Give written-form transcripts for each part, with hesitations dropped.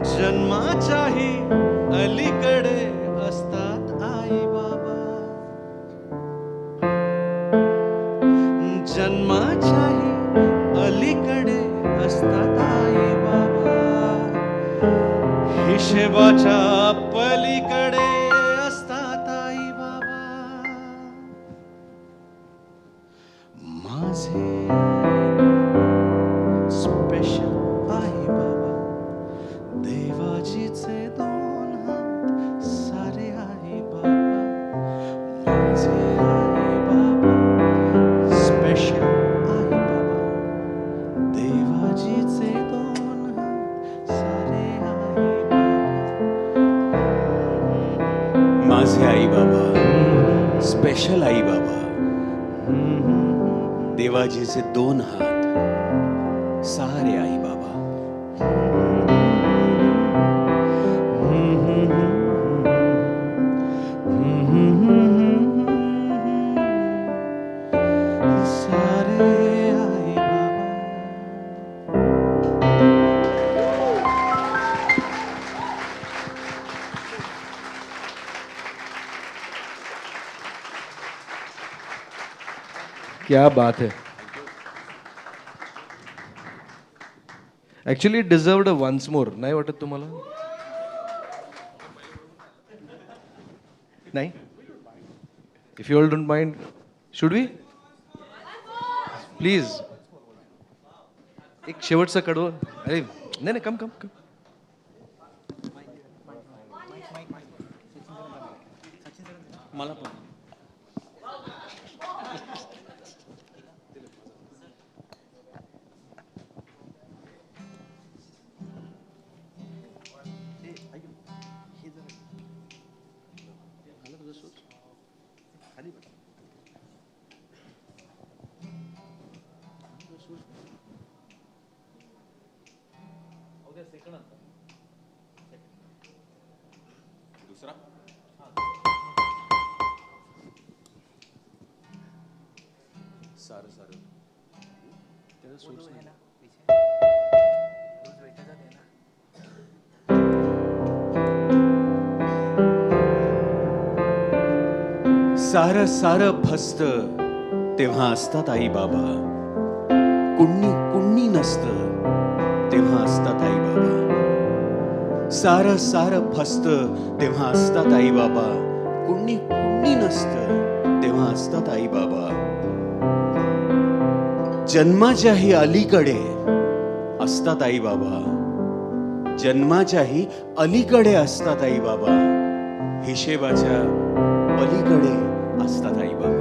जन्माच्याही अलीकडे असतात आई बाबा, जन्माच्याही अलीकडे असतात आई बाबा, हिशेबाच्या पलीकडे असतात आई बाबा. माझे स्पेशल आई बाबा, देवाजीचे दोन हात सारे आई बाबा. माझे आई बाबा, स्पेशल आई बाबा, देवाजीचे दोन हात सारे आई बाबा. माझे आई बाबा, स्पेशल आई बाबा, देवाजीचे दोन हात सारे आई बाबा. सारे आई बाबा. क्या बात है. Actually it deserved once more, नाही वाटत तुम्हाला? नाही, if you all don't mind, should we please एक शेवटचं कडवं. अरे नाही नाही, कम कम कम. मला पण दुसरा सारं सारं त्याचा सोर्स नाही. सारं सारं फसत तेव्हा असतात आई बाबा, कुण्णी कुण्णी नसतं तेव्हा असतात आई बाबा. सारं सारं फसत तेव्हा असतात आई बाबा, कुण्णी कुण्णी नसतं तेव्हा असतात आई बाबा. जन्माच्याही अलीकडे असतात आई बाबा, जन्माच्याही अलीकडे असतात आई बाबा, हिशेबाच्या पलीकडे असतात आई बाबा.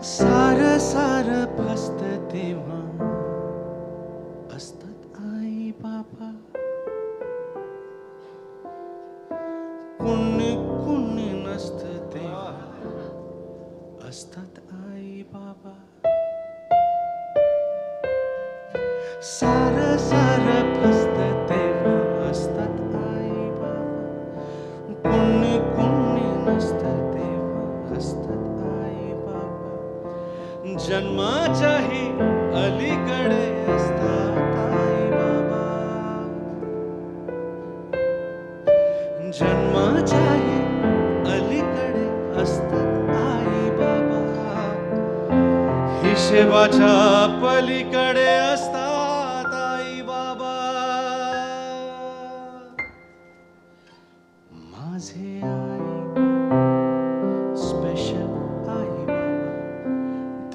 सारं सारं फसत तेव्हा असतात आई बाबा, कुणी कुणी नसतं तेव्हा असतात आई बाबा. सारं सारं फसत तेव्हा असतात आई बाबा, कुणी कुणी नसतं तेव्हा असतात आई बाबा. जन्माच्याही अलीकडे असतात आई बाबा, जन्माच्याही अलीकडे असतात आई बाबा, हिशेबाच्या पलीकडे असतात आई बाबा. माझे आई स्पेशल आई बाबा,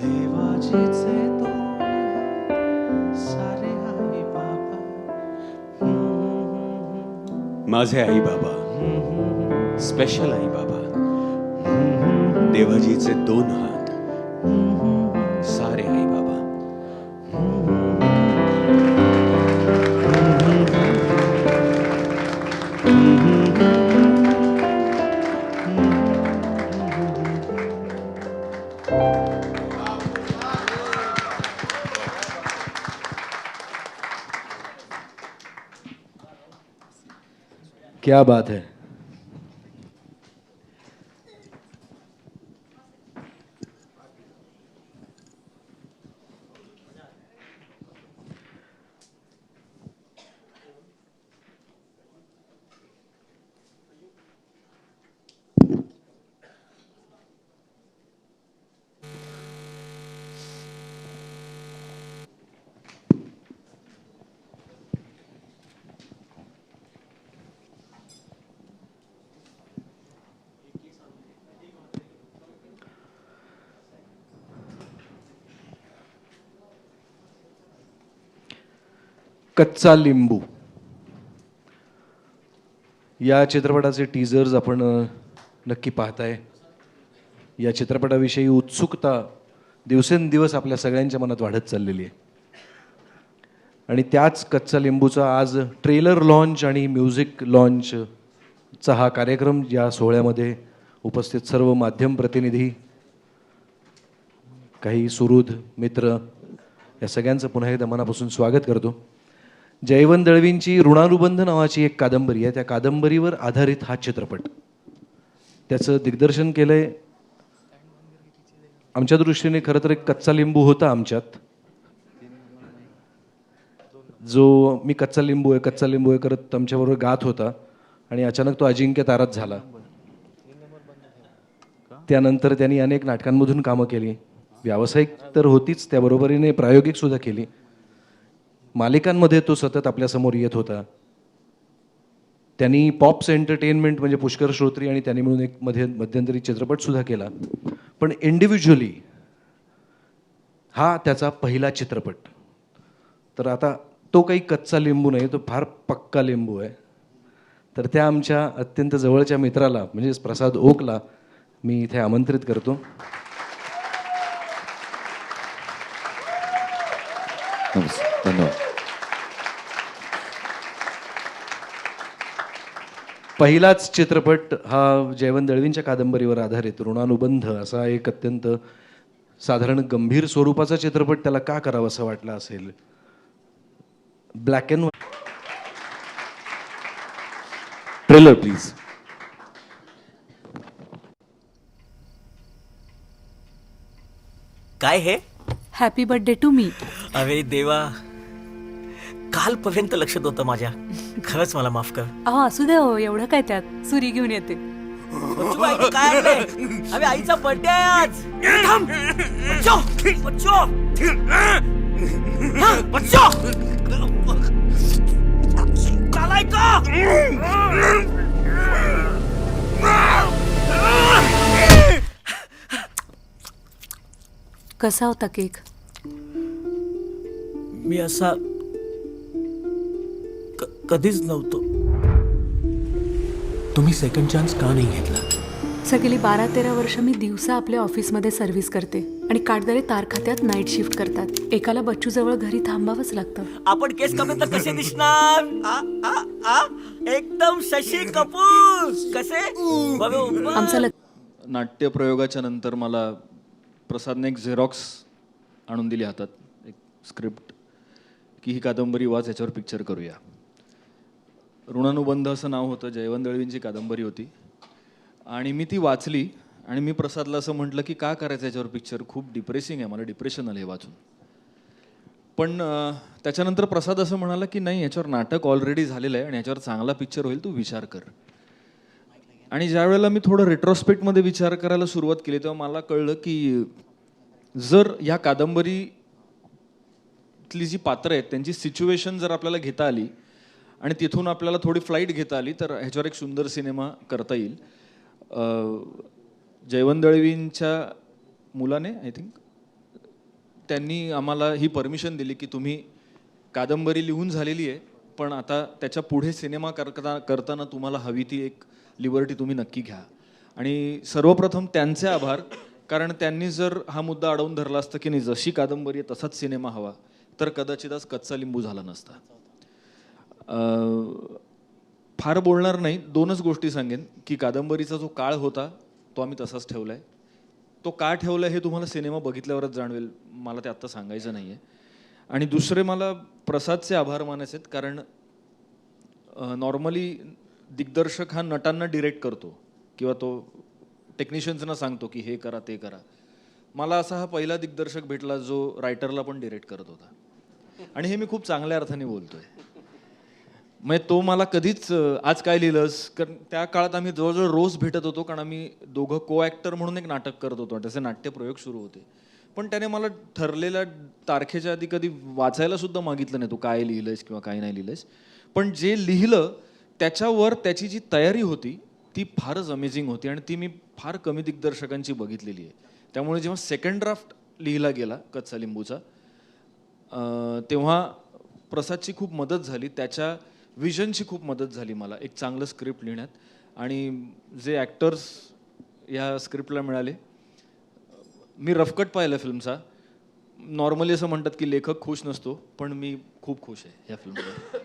देवाजीचे दोन हात सारे आई बाबा. माझे आई बाबा, स्पेशल आई बाबा, देवाजीचे दोन हात सारे आई बाबा. क्या बात है. कच्चा लिंबू या चित्रपटाचे टीजर्स आपण नक्की पाहताय. या चित्रपटाविषयी उत्सुकता दिवसेंदिवस आपल्या सगळ्यांच्या मनात वाढत चाललेली आहे. आणि त्याच कच्चा लिंबूचा आज ट्रेलर लॉन्च आणि म्युझिक लॉन्चचा हा कार्यक्रम, या सोहळ्यामध्ये उपस्थित सर्व माध्यम प्रतिनिधी, काही सुहृद मित्र, या सगळ्यांचं पुन्हा एकदा मनापासून स्वागत करतो. जयवंत दळवींची ऋणानुबंध नावाची एक कादंबरी आहे, त्या कादंबरीवर आधारित हा चित्रपट. त्याचं दिग्दर्शन केलंय, आमच्या दृष्टीने खरं तर एक कच्चा लिंबू होता आमच्यात, जो मी कच्चा लिंबू आहे करत आमच्याबरोबर गात होता आणि अचानक तो अजिंक्य तारात झाला. त्यानंतर त्यांनी अनेक नाटकांमधून कामं केली, व्यावसायिक तर होतीच, त्याबरोबरीने प्रायोगिक सुद्धा केली. मालिकांमध्ये तो सतत आपल्यासमोर येत होता. त्यांनी पॉप्स एंटरटेनमेंट म्हणजे पुष्कर श्रोत्री आणि त्यांनी मिळून एक मध्यंतरी चित्रपट सुद्धा केला. पण इंडिव्हिज्युअली हा त्याचा पहिला चित्रपट. तर आता तो काही कच्चा लिंबू नाही, तो फार पक्का लिंबू आहे. तर त्या आमच्या अत्यंत जवळच्या मित्राला म्हणजेच प्रसाद ओकला मी इथे आमंत्रित करतो. धन्यवाद. पहिलाच चित्रपट हा जयवंत दळवींच्या कादंबरीवर आधारित ऋणानुबंध असा एक अत्यंत साधारण गंभीर स्वरूपाचा चित्रपट त्याला का करावा असं वाटलं असेल. Black and white trailer please. काय हे? Happy birthday to me. अरे देवा, कालपर्यंत लक्षात होतं माझ्या. खरंच मला माफ कर. अहो असू द्या हो, एवढं काय त्यात, सुरी घेऊन येते. बच्चू बाई, ते काय आणलंय? अरे आईचा बर्थडे आहे आज. थांब. बच्चू, बच्चू. हा, बच्चू. चालाय का? कसा होता केक? मी असा कधीच नव्हतो. तुम्ही सेकंड चान्स का नाही घेतला? सर गेली 12-13 वर्ष मी दिवसा आपल्या ऑफिसमध्ये सर्व्हिस करते आणि काटदरे तार खात्यात नाईट शिफ्ट करतात. एकाला बच्चू जवळ घरी थांबावंच लागतं. आपण केस कमी तर कसे दिसणार? एकदम शशी कपूर कसे? बरोबर. आमचं नाट्यप्रयोगाच्या नंतर मला प्रसादने एक झेरॉक्स आणून दिली हातात, एक स्क्रिप्ट, की ही कादंबरी वाच, याच्यावर पिक्चर करूया. ऋणानुबंध असं नाव होतं, जयवंत दळवींची कादंबरी होती. आणि मी ती वाचली आणि मी प्रसादला असं म्हटलं की का करायचं याच्यावर पिक्चर, खूप डिप्रेसिंग आहे, मला डिप्रेशन आलं हे वाचून. पण त्याच्यानंतर प्रसाद असं म्हणाला की नाही, याच्यावर नाटक ऑलरेडी झालेलं आहे आणि याच्यावर चांगला पिक्चर होईल, तू विचार कर. आणि ज्या वेळेला मी थोडं रेट्रोस्पेक्टमध्ये विचार करायला सुरुवात केली तेव्हा मला कळलं की जर या कादंबरीतली जी पात्रं आहेत त्यांची सिच्युएशन जर आपल्याला घेता आली आणि तिथून आपल्याला थोडी फ्लाईट घेता आली तर ह्याच्यावर एक सुंदर सिनेमा करता येईल. जयवंत दळवींच्या मुलाने आय थिंक त्यांनी आम्हाला ही परमिशन दिली की तुम्ही कादंबरी लिहून झालेली आहे, पण आता त्याच्या पुढे सिनेमा करताना तुम्हाला हवी ती एक लिबर्टी तुम्ही नक्की घ्या. आणि सर्वप्रथम त्यांचे आभार, कारण त्यांनी जर हा मुद्दा अडवून धरला असता की नाही जशी कादंबरी आहे तसाच सिनेमा हवा, तर कदाचित आज कच्चा लिंबू झाला नसता. फार बोलणार नाही, दोनच गोष्टी सांगेन की कादंबरीचा जो काळ होता तो आम्ही तसाच ठेवला आहे. तो का ठेवला हे तुम्हाला सिनेमा बघितल्यावरच जाणवेल, मला ते आत्ता सांगायचं नाही आहे. आणि दुसरे मला प्रसादचे आभार मानायचे आहेत, कारण नॉर्मली दिग्दर्शक हा नटांना डिरेक्ट करतो किंवा तो टेक्निशियन्सना सांगतो की हे करा ते करा. मला असा हा पहिला दिग्दर्शक भेटला जो रायटरला पण डिरेक्ट करत होता. आणि हे मी खूप चांगल्या अर्थाने बोलतोय. म्हणजे तो मला कधीच आज काय लिहिलंस, कारण त्या काळात आम्ही जवळजवळ रोज भेटत होतो, कारण आम्ही दोघं को ॲक्टर म्हणून एक नाटक करत होतो, त्याचे नाट्यप्रयोग सुरू होते. पण त्याने मला ठरलेल्या तारखेच्या आधी कधी वाचायला सुद्धा मागितलं नाही, तू काय लिहिलंयस किंवा काय नाही लिहिलंयस. पण जे लिहिलं त्याच्यावर त्याची जी तयारी होती ती फारच अमेझिंग होती आणि ती मी फार कमी दिग्दर्शकांची बघितलेली आहे. त्यामुळे जेव्हा सेकंड ड्राफ्ट लिहिला गेला कच्चा लिंबूचा तेव्हा प्रसादची खूप मदत झाली, त्याच्या विजनची खूप मदत झाली मला एक चांगलं स्क्रिप्ट लिहिण्यात. आणि जे ॲक्टर्स ह्या स्क्रिप्टला मिळाले, मी रफकट पाहिलं फिल्मचा. नॉर्मली असं म्हणतात की लेखक खुश नसतो, पण मी खूप खुश आहे ह्या फिल्ममध्ये.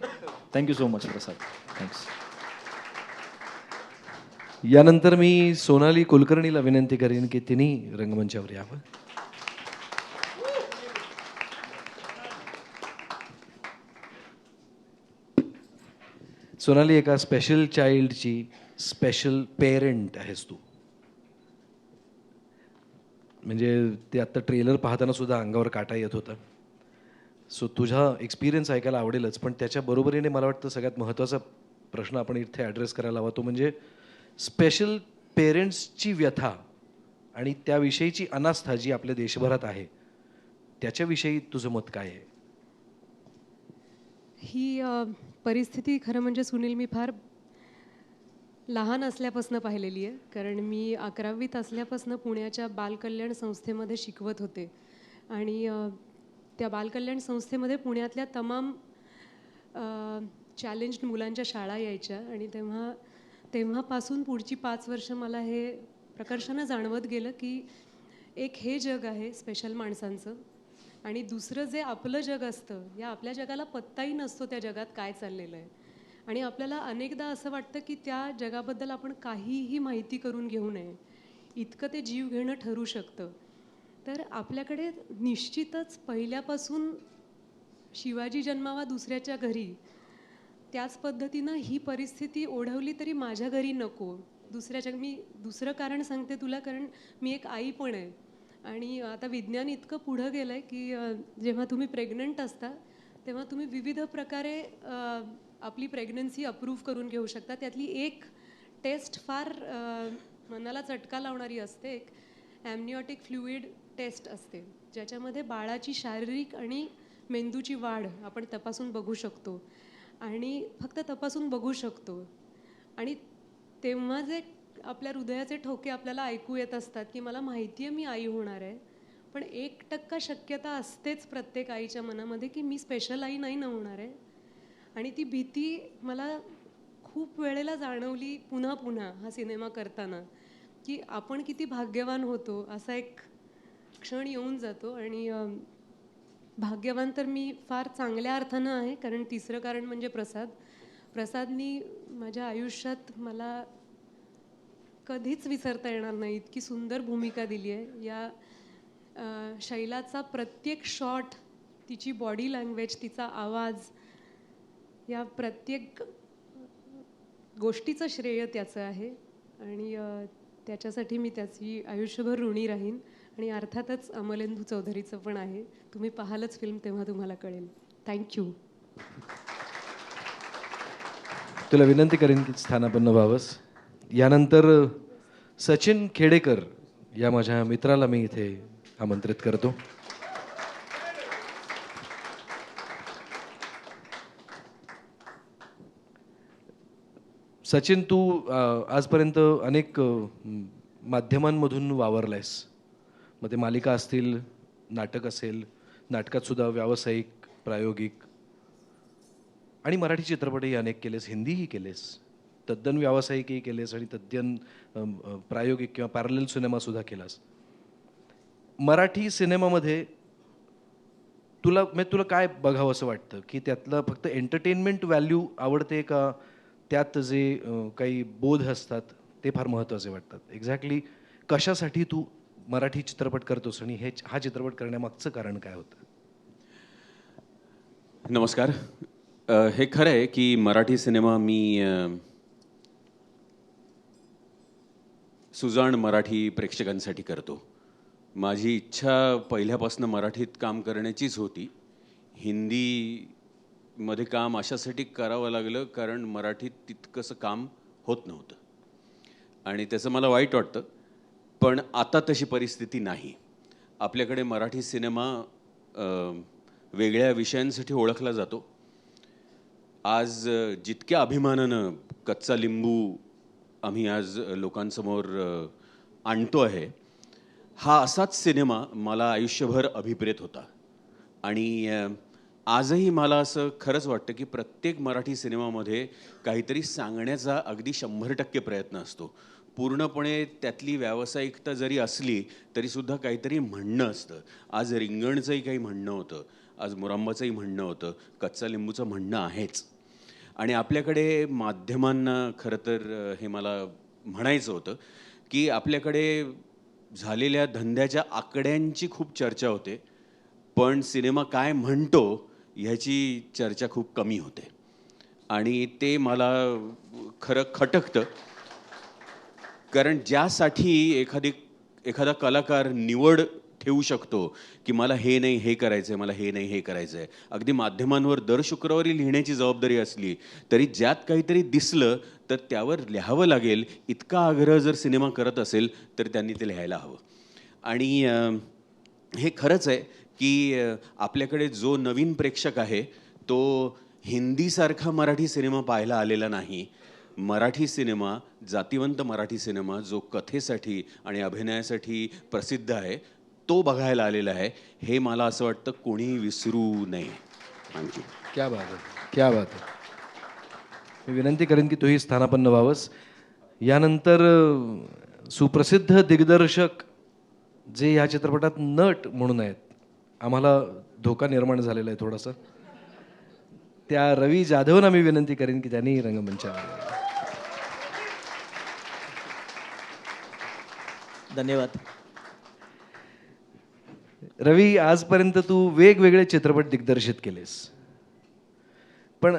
थँक्यू सो मच प्रसाद. थँक्स. यानंतर मी सोनाली कुलकर्णीला विनंती करेन की तिने रंगमंचावर यावं. सोनाली, एका स्पेशल चाइल्डची स्पेशल पेरेंट आहेस तू. म्हणजे ते आत्ता ट्रेलर पाहताना सुद्धा अंगावर काटा येत होता. सो तुझा एक्सपिरियन्स ऐकायला आवडेलच, पण त्याच्या बरोबरीने मला वाटतं सगळ्यात महत्त्वाचा प्रश्न आपण इथे ॲड्रेस करायला हवा, तो म्हणजे स्पेशल पेरेंट्सची व्यथा आणि त्याविषयीची अनास्था जी आपल्या देशभरात आहे, त्याच्याविषयी तुझं मत काय आहे? ही परिस्थिती खरं म्हणजे सुनील मी फार लहान असल्यापासून पाहिलेली आहे. कारण मी 11वीत असल्यापासून पुण्याच्या बालकल्याण संस्थेमध्ये शिकवत होते आणि त्या बालकल्याण संस्थेमध्ये पुण्यातल्या तमाम चॅलेंज्ड मुलांच्या शाळा यायच्या आणि तेव्हापासून पुढची 5 वर्ष मला हे प्रकर्षानं जाणवत गेलं की एक हे जग आहे स्पेशल माणसांचं आणि दुसरं जे आपलं जग असतं, या आपल्या जगाला पत्ताही नसतो त्या जगात काय चाललेलं आहे. आणि आपल्याला अनेकदा असं वाटतं की त्या जगाबद्दल आपण काहीही माहिती करून घेऊ नये, इतकं ते जीव घेणं ठरू शकतं. तर आपल्याकडे निश्चितच पहिल्यापासून शिवाजी जन्मावा दुसऱ्याच्या घरी, त्याच पद्धतीनं ही परिस्थिती ओढवली तरी माझ्या घरी नको. मी दुसरं कारण सांगते तुला, कारण मी एक आई पण आहे. आणि आता विज्ञान इतकं पुढं गेलं आहे की जेव्हा तुम्ही प्रेग्नंट असता तेव्हा तुम्ही विविध प्रकारे आपली प्रेग्नन्सी अप्रूव्ह करून घेऊ शकता. त्यातली एक टेस्ट फार मनाला चटका लावणारी असते. एक ॲमनिओटिक फ्लुइड टेस्ट असते, ज्याच्यामध्ये बाळाची शारीरिक आणि मेंदूची वाढ आपण तपासून बघू शकतो. आणि फक्त तपासून बघू शकतो. आणि तेव्हा जे आपल्या हृदयाचे ठोके आपल्याला ऐकू येत असतात की मला माहिती आहे मी आई होणार आहे, पण 1% शक्यता असतेच प्रत्येक आईच्या मनामध्ये की मी स्पेशल आई नाही ना होणार आहे. आणि ती भीती मला खूप वेळेला जाणवली पुन्हा पुन्हा हा सिनेमा करताना, की आपण किती भाग्यवान होतो असा एक क्षण येऊन जातो. आणि भाग्यवान तर मी फार चांगल्या अर्थानं आहे, कारण तिसरं कारण म्हणजे प्रसादनी माझ्या आयुष्यात मला कधीच विसरता येणार नाही इतकी सुंदर भूमिका दिली आहे. या शैलाचा प्रत्येक शॉट, तिची बॉडी लँग्वेज, तिचा आवाज, या प्रत्येक गोष्टीचं श्रेय त्याचं आहे. आणि त्याच्यासाठी मी त्याची आयुष्यभर ऋणी राहीन. आणि अर्थातच अमलेंदू चौधरीचं पण आहे. तुम्ही पाहालच फिल्म तेव्हा तुम्हाला कळेल. थँक्यू. तुला विनंती करेन की स्थानापन्न व्हावंस. यानंतर सचिन खेडेकर या माझ्या मित्राला मी इथे आमंत्रित करतो. सचिन, तू आजपर्यंत अनेक माध्यमांमधून वावरलायस. मग ते मालिका असतील, नाटक असेल, नाटकात सुद्धा व्यावसायिक, प्रायोगिक आणि मराठी चित्रपटही अनेक केलेस, हिंदीही केलेस, तद्दन व्यावसायिकही केलेस आणि तद्दन प्रायोगिक किंवा पॅरलल सिनेमासुद्धा केलास. मराठी सिनेमामध्ये तुला काय बघावं असं वाटतं, की त्यातलं फक्त एंटरटेनमेंट व्हॅल्यू आवडते का त्यात जे काही बोध असतात ते फार महत्त्वाचे वाटतात? एक्झॅक्टली कशासाठी तू मराठी चित्रपट करतोस आणि हा चित्रपट करण्यामागचं कारण काय होतं? नमस्कार. हे खरं आहे की मराठी सिनेमा मी सुजाण मराठी प्रेक्षकांसाठी करतो. माझी इच्छा पहिल्यापासून मराठीत काम करण्याचीच होती. हिंदीमध्ये काम अशासाठी करावं लागलं कारण मराठीत तितकंसं काम होत नव्हतं आणि त्याचं मला वाईट वाटतं. पण आता तशी परिस्थिती नाही. आपल्याकडे मराठी सिनेमा वेगळ्या विषयांसाठी ओळखला जातो. आज जितक्या अभिमानानं कच्चा लिंबू आम्ही आज लोकांसमोर आणतो आहे, हा असाच सिनेमा मला आयुष्यभर अभिप्रेत होता. आणि आजही मला असं खरंच वाटतं की प्रत्येक मराठी सिनेमामध्ये काहीतरी सांगण्याचा अगदी 100% प्रयत्न असतो. पूर्णपणे त्यातली व्यावसायिकता जरी असली तरीसुद्धा काहीतरी म्हणणं असतं. आज रिंगणचंही काही म्हणणं होतं, आज मुरांबाचंही म्हणणं होतं, कच्चा लिंबूचं म्हणणं आहेच. आणि आपल्याकडे माध्यमांना खरं तर हे मला म्हणायचं होतं की आपल्याकडे झालेल्या धंद्याच्या आकड्यांची खूप चर्चा होते, पण सिनेमा काय म्हणतो ह्याची चर्चा खूप कमी होते. आणि ते मला खरं खटकतं, कारण ज्यासाठी एखादा कलाकार निवड ठेवू शकतो की मला हे नाही हे करायचं आहे, मला हे नाही हे करायचं आहे, अगदी माध्यमांवर दर शुक्रवारी लिहिण्याची जबाबदारी असली तरी ज्यात काहीतरी दिसलं तर त्यावर लिहावं लागेल इतका आग्रह जर सिनेमा करत असेल तर त्यांनी ते लिहायला हवं. आणि हे खरंच आहे की आपल्याकडे जो नवीन प्रेक्षक आहे तो हिंदीसारखा मराठी सिनेमा पाहायला आलेला नाही. मराठी सिनेमा, जातिवंत मराठी सिनेमा जो कथेसाठी आणि अभिनयासाठी प्रसिद्ध आहे तो बघायला आलेला आहे. हे मला असं वाटतं कोणी विसरू नये. थँक्यू. क्या बात आहे, क्या बात आहे. मी विनंती करेन की तूही स्थानापन्न व्हावंस. यानंतर सुप्रसिद्ध दिग्दर्शक जे या चित्रपटात नट म्हणून आहेत, आम्हाला धोका निर्माण झालेला आहे थोडासा, त्या रवी जाधवना मी विनंती करेन की त्यांनी रंगमंचावर यावं. धन्यवाद. रवी, आजपर्यंत तू वेगवेगळे चित्रपट दिग्दर्शित केलेस, पण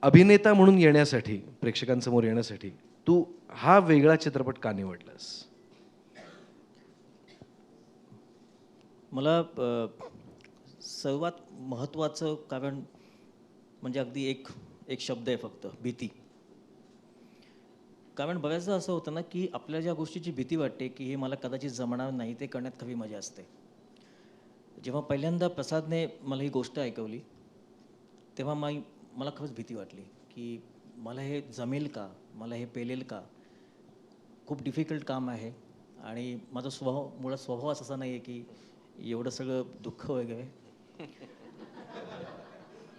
अभिनेता म्हणून येण्यासाठी, प्रेक्षकांसमोर येण्यासाठी तू हा वेगळा चित्रपट का निवडलास? मला सर्वात महत्त्वाचं कारण म्हणजे अगदी एक शब्द आहे फक्त, भीती. कारण बऱ्याचदा असं होतं ना की आपल्या ज्या गोष्टीची भीती वाटते की हे मला कदाचित जमणार नाही, ते करण्यात खरी मजा असते. जेव्हा पहिल्यांदा प्रसादने मला ही गोष्ट ऐकवली तेव्हा मला खरंच भीती वाटली की मला हे जमेल का, मला हे पेलेल का. खूप डिफिकल्ट काम आहे आणि माझा मुळात स्वभावच असा नाही आहे की एवढं सगळं दुःख वगैरे.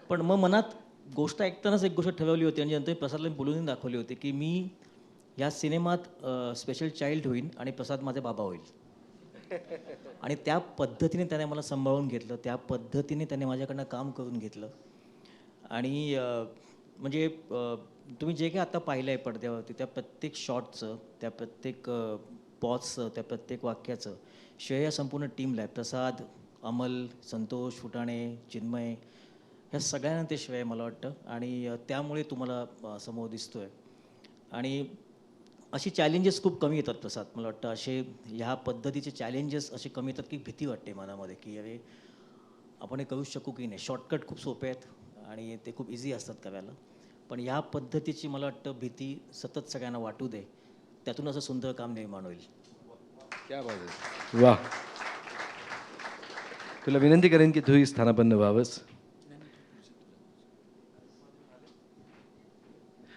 पण मग मनात गोष्ट ऐकतानाच एक गोष्ट ठरवली होती आणि नंतर प्रसादला बोलून दाखवली होती की मी या सिनेमात स्पेशल चाइल्ड होईन आणि प्रसाद माझे बाबा होईल. आणि त्या पद्धतीने त्याने मला सांभाळून घेतलं, त्या पद्धतीने त्याने माझ्याकडनं काम करून घेतलं. आणि म्हणजे तुम्ही जे काही आता पाहिलं आहे पडद्यावरती त्या प्रत्येक शॉटचं, त्या प्रत्येक पॉजचं, त्या प्रत्येक वाक्याचं श्रेय संपूर्ण टीमला आहे. प्रसाद, अमल, संतोष, फुटाणे, चिन्मय, ह्या सगळ्यांना ते श्रेय मला वाटतं. आणि त्यामुळे तुम्हाला समोर दिसतो आहे. आणि अशी चॅलेंजेस खूप कमी येतात प्रसाद, मला वाटतं. असे ह्या पद्धतीचे चॅलेंजेस असे कमी येतात की भीती वाटते मनामध्ये की अरे आपण हे करू शकू की नाही. शॉर्टकट खूप सोपे आहेत आणि ते खूप इझी असतात करायला, पण ह्या पद्धतीची मला वाटतं भीती सतत सगळ्यांना वाटू दे, त्यातून असं सुंदर काम निर्माण होईल. क्या बात आहे. वा. तुला विनंती करेन की तूही स्थानापन्न व्हावंस.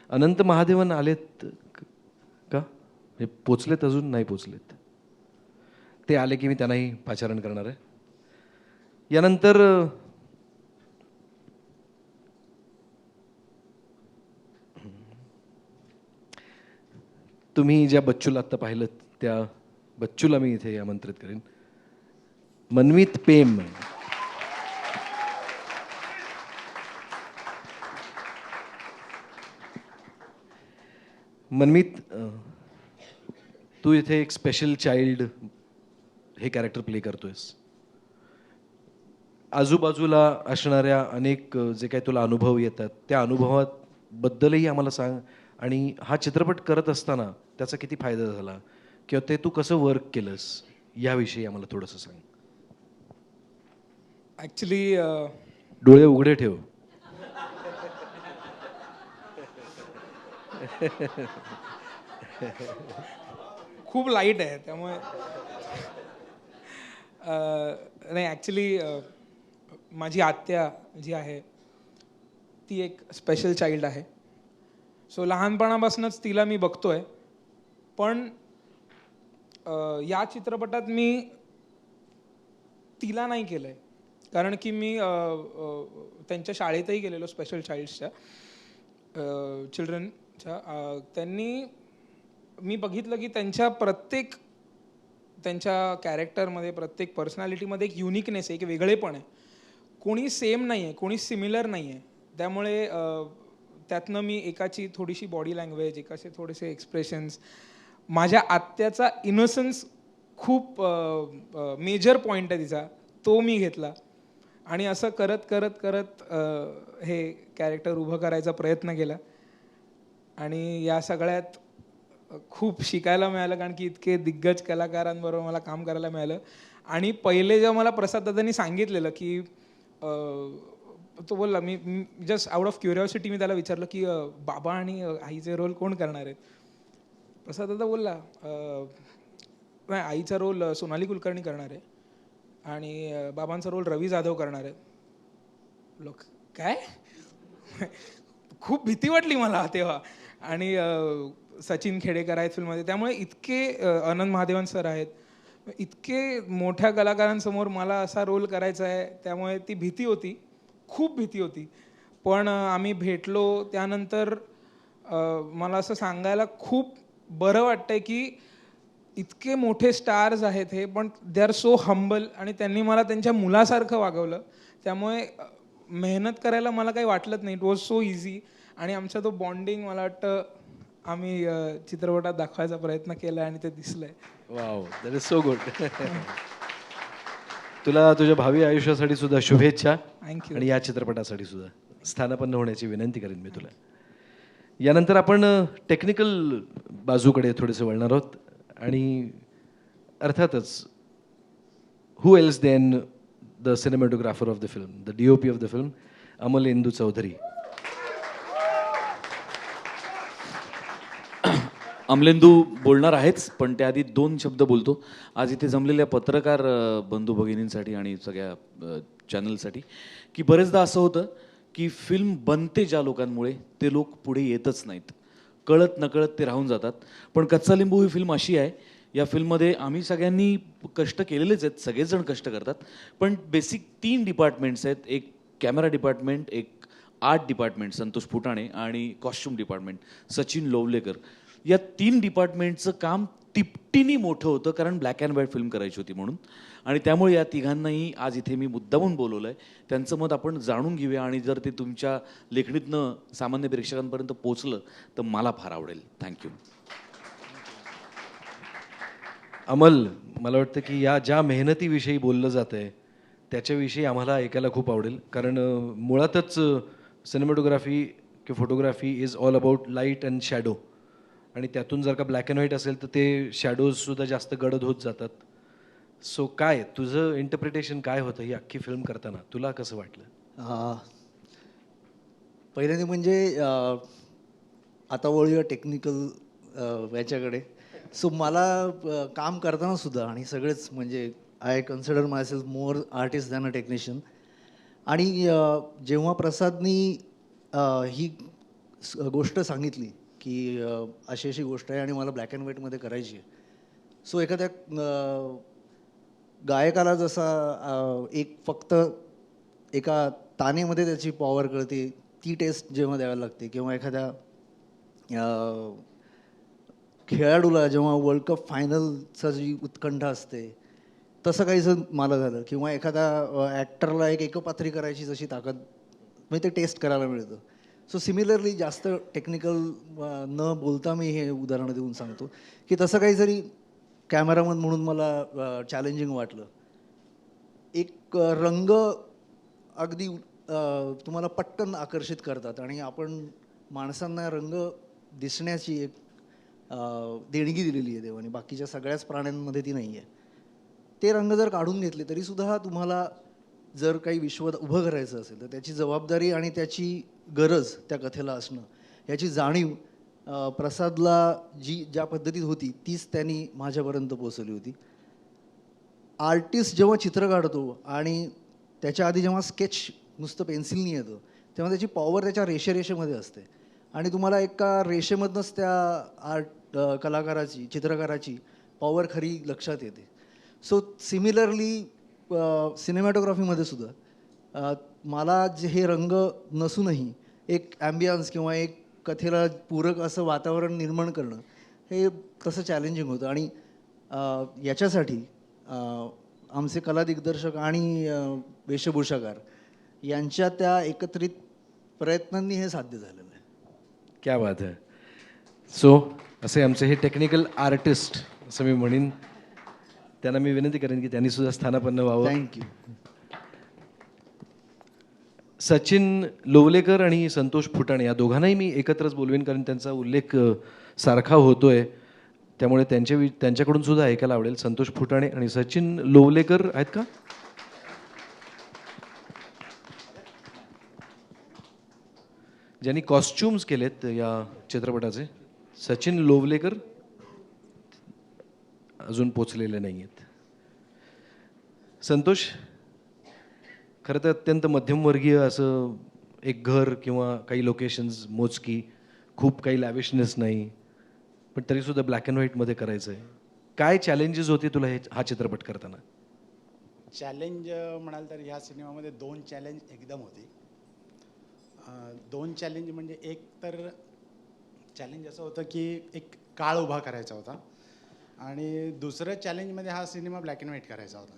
अनंत महादेवन आलेत का? हे पोचलेत, अजून नाही पोचलेत. ते आले की मी त्यांनाही पाचारण करणार आहे. यानंतर तुम्ही ज्या बच्चूला आत्ता पाहिलं त्या बच्चूला मी इथे आमंत्रित करेन. मनमीत पेम. मनमीत, तू इथे एक स्पेशल चाइल्ड हे कॅरेक्टर प्ले करतोयस. आजूबाजूला असणाऱ्या अनेक जे काही तुला अनुभव येतात त्या अनुभवाबद्दलही आम्हाला सांग. आणि हा चित्रपट करत असताना त्याचा किती फायदा झाला किंवा ते तू कसं वर्क केलंस याविषयी आम्हाला थोडंसं सांग. ॲक्च्युली डोळे उघडे ठेव. खूप लाईट आहे त्यामुळे नाही. ॲक्च्युली माझी आत्या जी आहे ती एक स्पेशल चाइल्ड आहे. सो लहानपणापासूनच तिला मी बघतोय. पण या चित्रपटात मी तिला नाही केलं आहे, कारण की मी त्यांच्या शाळेतही गेलेलो, स्पेशल चाइल्ड्सच्या चिल्ड्रनच्या. त्यांनी मी बघितलं की त्यांच्या कॅरेक्टरमध्ये, प्रत्येक पर्सनॅलिटीमध्ये एक युनिकनेस आहे, एक वेगळेपण आहे. कोणी सेम नाही आहे, कोणी सिमिलर नाही आहे. त्यामुळे त्यातनं मी एकाची थोडीशी बॉडी लँग्वेज, एकाचे थोडेसे एक्सप्रेशन्स, माझ्या आत्याचा इनोसन्स खूप मेजर पॉईंट आहे तिचा, तो मी घेतला. आणि असं करत करत करत हे कॅरेक्टर उभं करायचा प्रयत्न केला. आणि या सगळ्यात खूप शिकायला मिळालं, कारण की इतके दिग्गज कलाकारांबरोबर मला काम करायला मिळालं. आणि पहिले जेव्हा मला प्रसाद दादांनी सांगितलेलं की तो बोलला, मी जस्ट आउट ऑफ क्युरिओसिटी मी त्याला विचारलं की बाबा आणि आईचे रोल कोण करणार आहेत. प्रसाद दादा बोलला नाही, आईचा रोल सोनाली कुलकर्णी करणार आहे आणि बाबांचा रोल रवी जाधव करणार आहे. लोक काय खूप भीती वाटली मला तेव्हा. आणि सचिन खेडेकर आहेत फिल्ममध्ये, त्यामुळे इतके आनंद महादेवन सर आहेत, इतके मोठ्या कलाकारांसमोर मला असा रोल करायचा आहे, त्यामुळे ती भीती होती, खूप भीती होती. पण आम्ही भेटलो त्यानंतर मला असं सांगायला खूप बरं वाटतंय की इतके मोठे स्टार्स आहेत हे, पण दे आर सो हंबल, आणि त्यांनी मला त्यांच्या मुलासारखं वागवलं. त्यामुळे मेहनत करायला मला काही वाटलंच नाही. It was so easy. आणि आमचा तो बॉन्डिंग मला वाटतं आम्ही चित्रपटात दाखवायचा प्रयत्न केला आणि ते दिसलंय. Wow, that is so good. तुला तुझ्या भावी आयुष्यासाठी सुद्धा शुभेच्छा. थँक्यू. आणि या चित्रपटासाठी सुद्धा स्थानपन्न होण्याची विनंती करेन मी तुला. यानंतर आपण टेक्निकल बाजूकडे थोडेसे वळणार आहोत. आणि अर्थातच who else then the cinematographer of the film, the DOP of the film, Amlendu Chaudhari. Amlendu बोलणार आहेच, पण त्याआधी 2 शब्द बोलतो. आज इथे जमलेल्या पत्रकार बंधू भगिनींसाठी आणि सगळ्या चॅनलसाठी, की बरेचदा असं होतं की फिल्म बनते ज्या लोकांमुळे ते लोक पुढे येतच नाहीत, कळत नकळत ते राहून जातात. पण कच्चा लिंबू ही फिल्म अशी आहे, या फिल्ममध्ये आम्ही सगळ्यांनी कष्ट केलेलेच आहेत, सगळेजण कष्ट करतात, पण बेसिक 3 डिपार्टमेंट्स आहेत. एक कॅमेरा डिपार्टमेंट, एक आर्ट डिपार्टमेंट संतोष फुटाणे, आणि कॉस्ट्युम डिपार्टमेंट सचिन लोवलेकर. या 3 डिपार्टमेंटचं काम तिपटीने मोठं होतं, कारण ब्लॅक अँड व्हाईट फिल्म करायची होती म्हणून. आणि त्यामुळे या तिघांनाही आज इथे मी मुद्दामून बोलवलं आहे. त्यांचं मत आपण जाणून घेऊया, आणि जर ते तुमच्या लेखणीतनं सामान्य प्रेक्षकांपर्यंत पोचलं तर मला फार आवडेल. थँक्यू. अमल, मला वाटतं की या ज्या मेहनतीविषयी बोललं जातं आहे त्याच्याविषयी आम्हाला ऐकायला खूप आवडेल. कारण मुळातच सिनेमॅटोग्राफी किंवा photography is all about light and shadow. आणि त्यातून जर का ब्लॅक अँड व्हाईट असेल तर ते शॅडोजसुद्धा जास्त गडद होत जातात. सो काय तुझं इंटरप्रिटेशन काय होतं ही अख्खी फिल्म करताना, तुला कसं वाटलं? पहिल्यांदा म्हणजे आता वळूया टेक्निकल याच्याकडे. सो मला काम करताना सुद्धा, आणि सगळेच म्हणजे I consider my self more artist than a technician. आणि जेव्हा प्रसादनी ही गोष्ट सांगितली की अशी अशी गोष्ट आहे आणि मला ब्लॅक अँड व्हाईटमध्ये करायची आहे, सो एखाद्या गायकाला जसा एक फक्त एका तानेमध्ये त्याची पॉवर कळते, ती टेस्ट जेव्हा द्यावी लागते, किंवा एखाद्या खेळाडूला जेव्हा वर्ल्ड कप फायनलचा जी उत्कंठा असते तसं काहीसं मला झालं, किंवा एखाद्या ॲक्टरला एक एकपात्री करायची जशी ताकद म्हणजे ते टेस्ट करायला मिळतं. सो सिमिलरली जास्त टेक्निकल न बोलता मी हे उदाहरणं देऊन सांगतो की तसं काही जरी कॅमेरामन म्हणून मला चॅलेंजिंग वाटलं. एक रंग अगदी तुम्हाला पटकन आकर्षित करतात, आणि आपण माणसांना रंग दिसण्याची एक देणगी दिलेली आहे देवाने, बाकीच्या सगळ्याच प्राण्यांमध्ये ती नाही आहे. ते रंग जर काढून घेतले तरीसुद्धा तुम्हाला जर काही विश्व उभं करायचं असेल तर त्याची जबाबदारी आणि त्याची गरज त्या कथेला असणं, याची जाणीव प्रसादला ज्या पद्धतीत होती तीच त्यांनी माझ्यापर्यंत पोचवली होती. आर्टिस्ट जेव्हा चित्र काढतो आणि त्याच्या आधी जेव्हा स्केच नुसतं पेन्सिलनी येतं तेव्हा त्याची पॉवर त्याच्या रेषेमध्ये असते, आणि तुम्हाला एका रेषेमधनंच त्या आर्ट कलाकाराची चित्रकाराची पॉवर खरी लक्षात येते. सो सिमिलरली सिनेमॅटोग्राफीमध्ये सुद्धा मला जे हे रंग नसूनही एक ॲम्बियन्स किंवा एक कथेला पूरक असं वातावरण निर्माण करणं हे तसं चॅलेंजिंग होतं. आणि याच्यासाठी आमचे कला दिग्दर्शक आणि वेशभूषाकार यांच्या त्या एकत्रित प्रयत्नांनी हे साध्य झालेलं आहे. क्या बात आहे. सो असे आमचे हे टेक्निकल आर्टिस्ट असं मी म्हणेन, त्यांना मी विनंती करेन की त्यांनी सुद्धा स्थानापन्न व्हावं. थँक्यू. सचिन लोवलेकर आणि संतोष फुटाणे या दोघांनाही मी एकत्रच बोलवेन, कारण त्यांचा उल्लेख सारखा होतोय, त्यामुळे त्यांच्याकडून सुद्धा ऐकायला आवडेल. संतोष फुटाणे आणि सचिन लोवलेकर आहेत का? ज्यांनी कॉस्ट्युम्स केलेत या चित्रपटाचे. सचिन लोवलेकर अजून पोचलेले नाही आहेत. संतोष, खरं तर अत्यंत मध्यमवर्गीय असं एक घर किंवा काही लोकेशन्स मोजकी, खूप काही लॅविशनेस नाही, पण तरीसुद्धा ब्लॅक अँड व्हाईटमध्ये करायचं आहे. काय चॅलेंजेस होते तुला हा चित्रपट करताना? चॅलेंज म्हणाल तर ह्या सिनेमामध्ये 2 चॅलेंज एकदम होते. 2 चॅलेंज म्हणजे एक तर चॅलेंज असं होतं की एक काळ उभा करायचा होता, आणि दुसरं चॅलेंजमध्ये हा सिनेमा ब्लॅक अँड व्हाईट करायचा होता.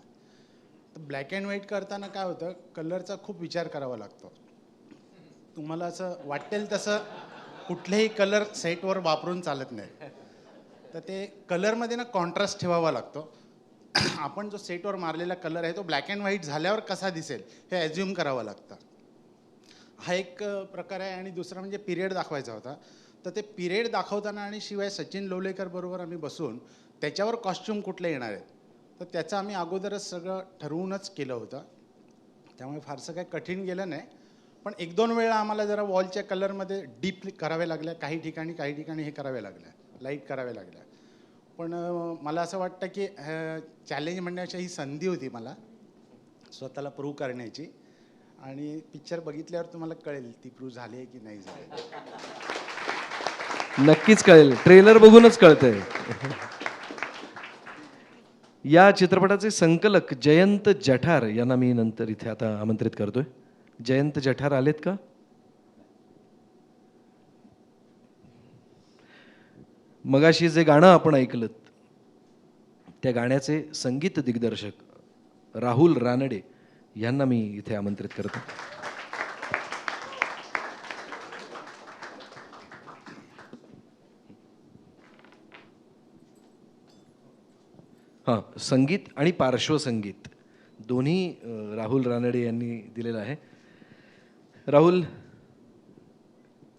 तर ब्लॅक अँड व्हाईट करताना काय होतं, कलरचा खूप विचार करावा लागतो. तुम्हाला असं वाटेल तसं कुठलेही कलर सेटवर वापरून चालत नाही. तर ते कलरमध्ये ना कॉन्ट्रास्ट ठेवावा लागतो. आपण जो सेटवर मारलेला कलर आहे तो ब्लॅक अँड व्हाईट झाल्यावर कसा दिसेल हे ॲज्युम करावं लागतं. हा एक प्रकार आहे. आणि दुसरा म्हणजे पिरियड दाखवायचा होता. तर ते पिरियड दाखवताना आणि शिवाय सचिन लोवलेकर बरोबर आम्ही बसून त्याच्यावर कॉस्ट्यूम कुठले येणार आहेत, तर त्याचं आम्ही अगोदरच सगळं ठरवूनच केलं होतं. त्यामुळे फारसं काही कठीण गेलं नाही. पण 1-2 वेळा आम्हाला जरा वॉलच्या कलरमध्ये डीप करावे लागल्या, काही ठिकाणी हे करावे लागल्या, लाईट करावे लागल्या. पण मला असं वाटतं की चॅलेंज म्हणण्याची ही संधी होती मला स्वतःला प्रूव्ह करण्याची. आणि पिक्चर बघितल्यावर तुम्हाला कळेल ती प्रूव्ह झाली आहे की नाही झाली. नक्कीच कळेल, ट्रेलर बघूनच कळतंय. या चित्रपटाचे संकलक जयंत जठार यांना मी नंतर इथे आता आमंत्रित करतोय. जयंत जठार आलेत का? मगाशी जे गाणं आपण ऐकलं त्या गाण्याचे संगीत दिग्दर्शक राहुल रानडे यांना मी इथे आमंत्रित करतो. हां, संगीत आणि पार्श्वसंगीत दोन्ही राहुल रानडे यांनी दिलेलं आहे. राहुल,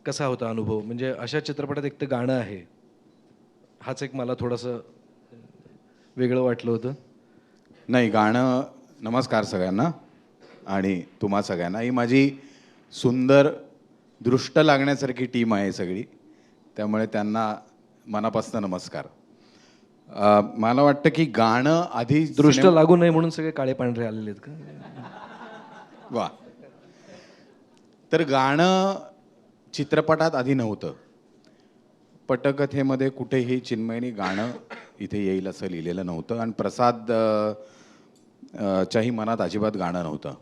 कसा होता अनुभव? म्हणजे अशा चित्रपटात एक तर गाणं आहे, हाच एक मला थोडंसं वेगळं वाटलं होतं. नाही, गाणं, नमस्कार सगळ्यांना आणि तुम्हा सगळ्यांना. ही माझी सुंदर दृष्ट लागण्यासारखी टीम आहे सगळी, त्यामुळे त्यांना मनापासून नमस्कार. मला वाटतं की गाणं आधी दृष्ट लागू नये म्हणून सगळे काळे पांढरे आलेले आहेत का? वा. तर गाणं चित्रपटात आधी नव्हतं. पटकथेमध्ये कुठेही चिन्मयनी गाणं इथे येईल असं लिहिलेलं नव्हतं. आणि प्रसाद च्याही मनात अजिबात गाणं नव्हतं.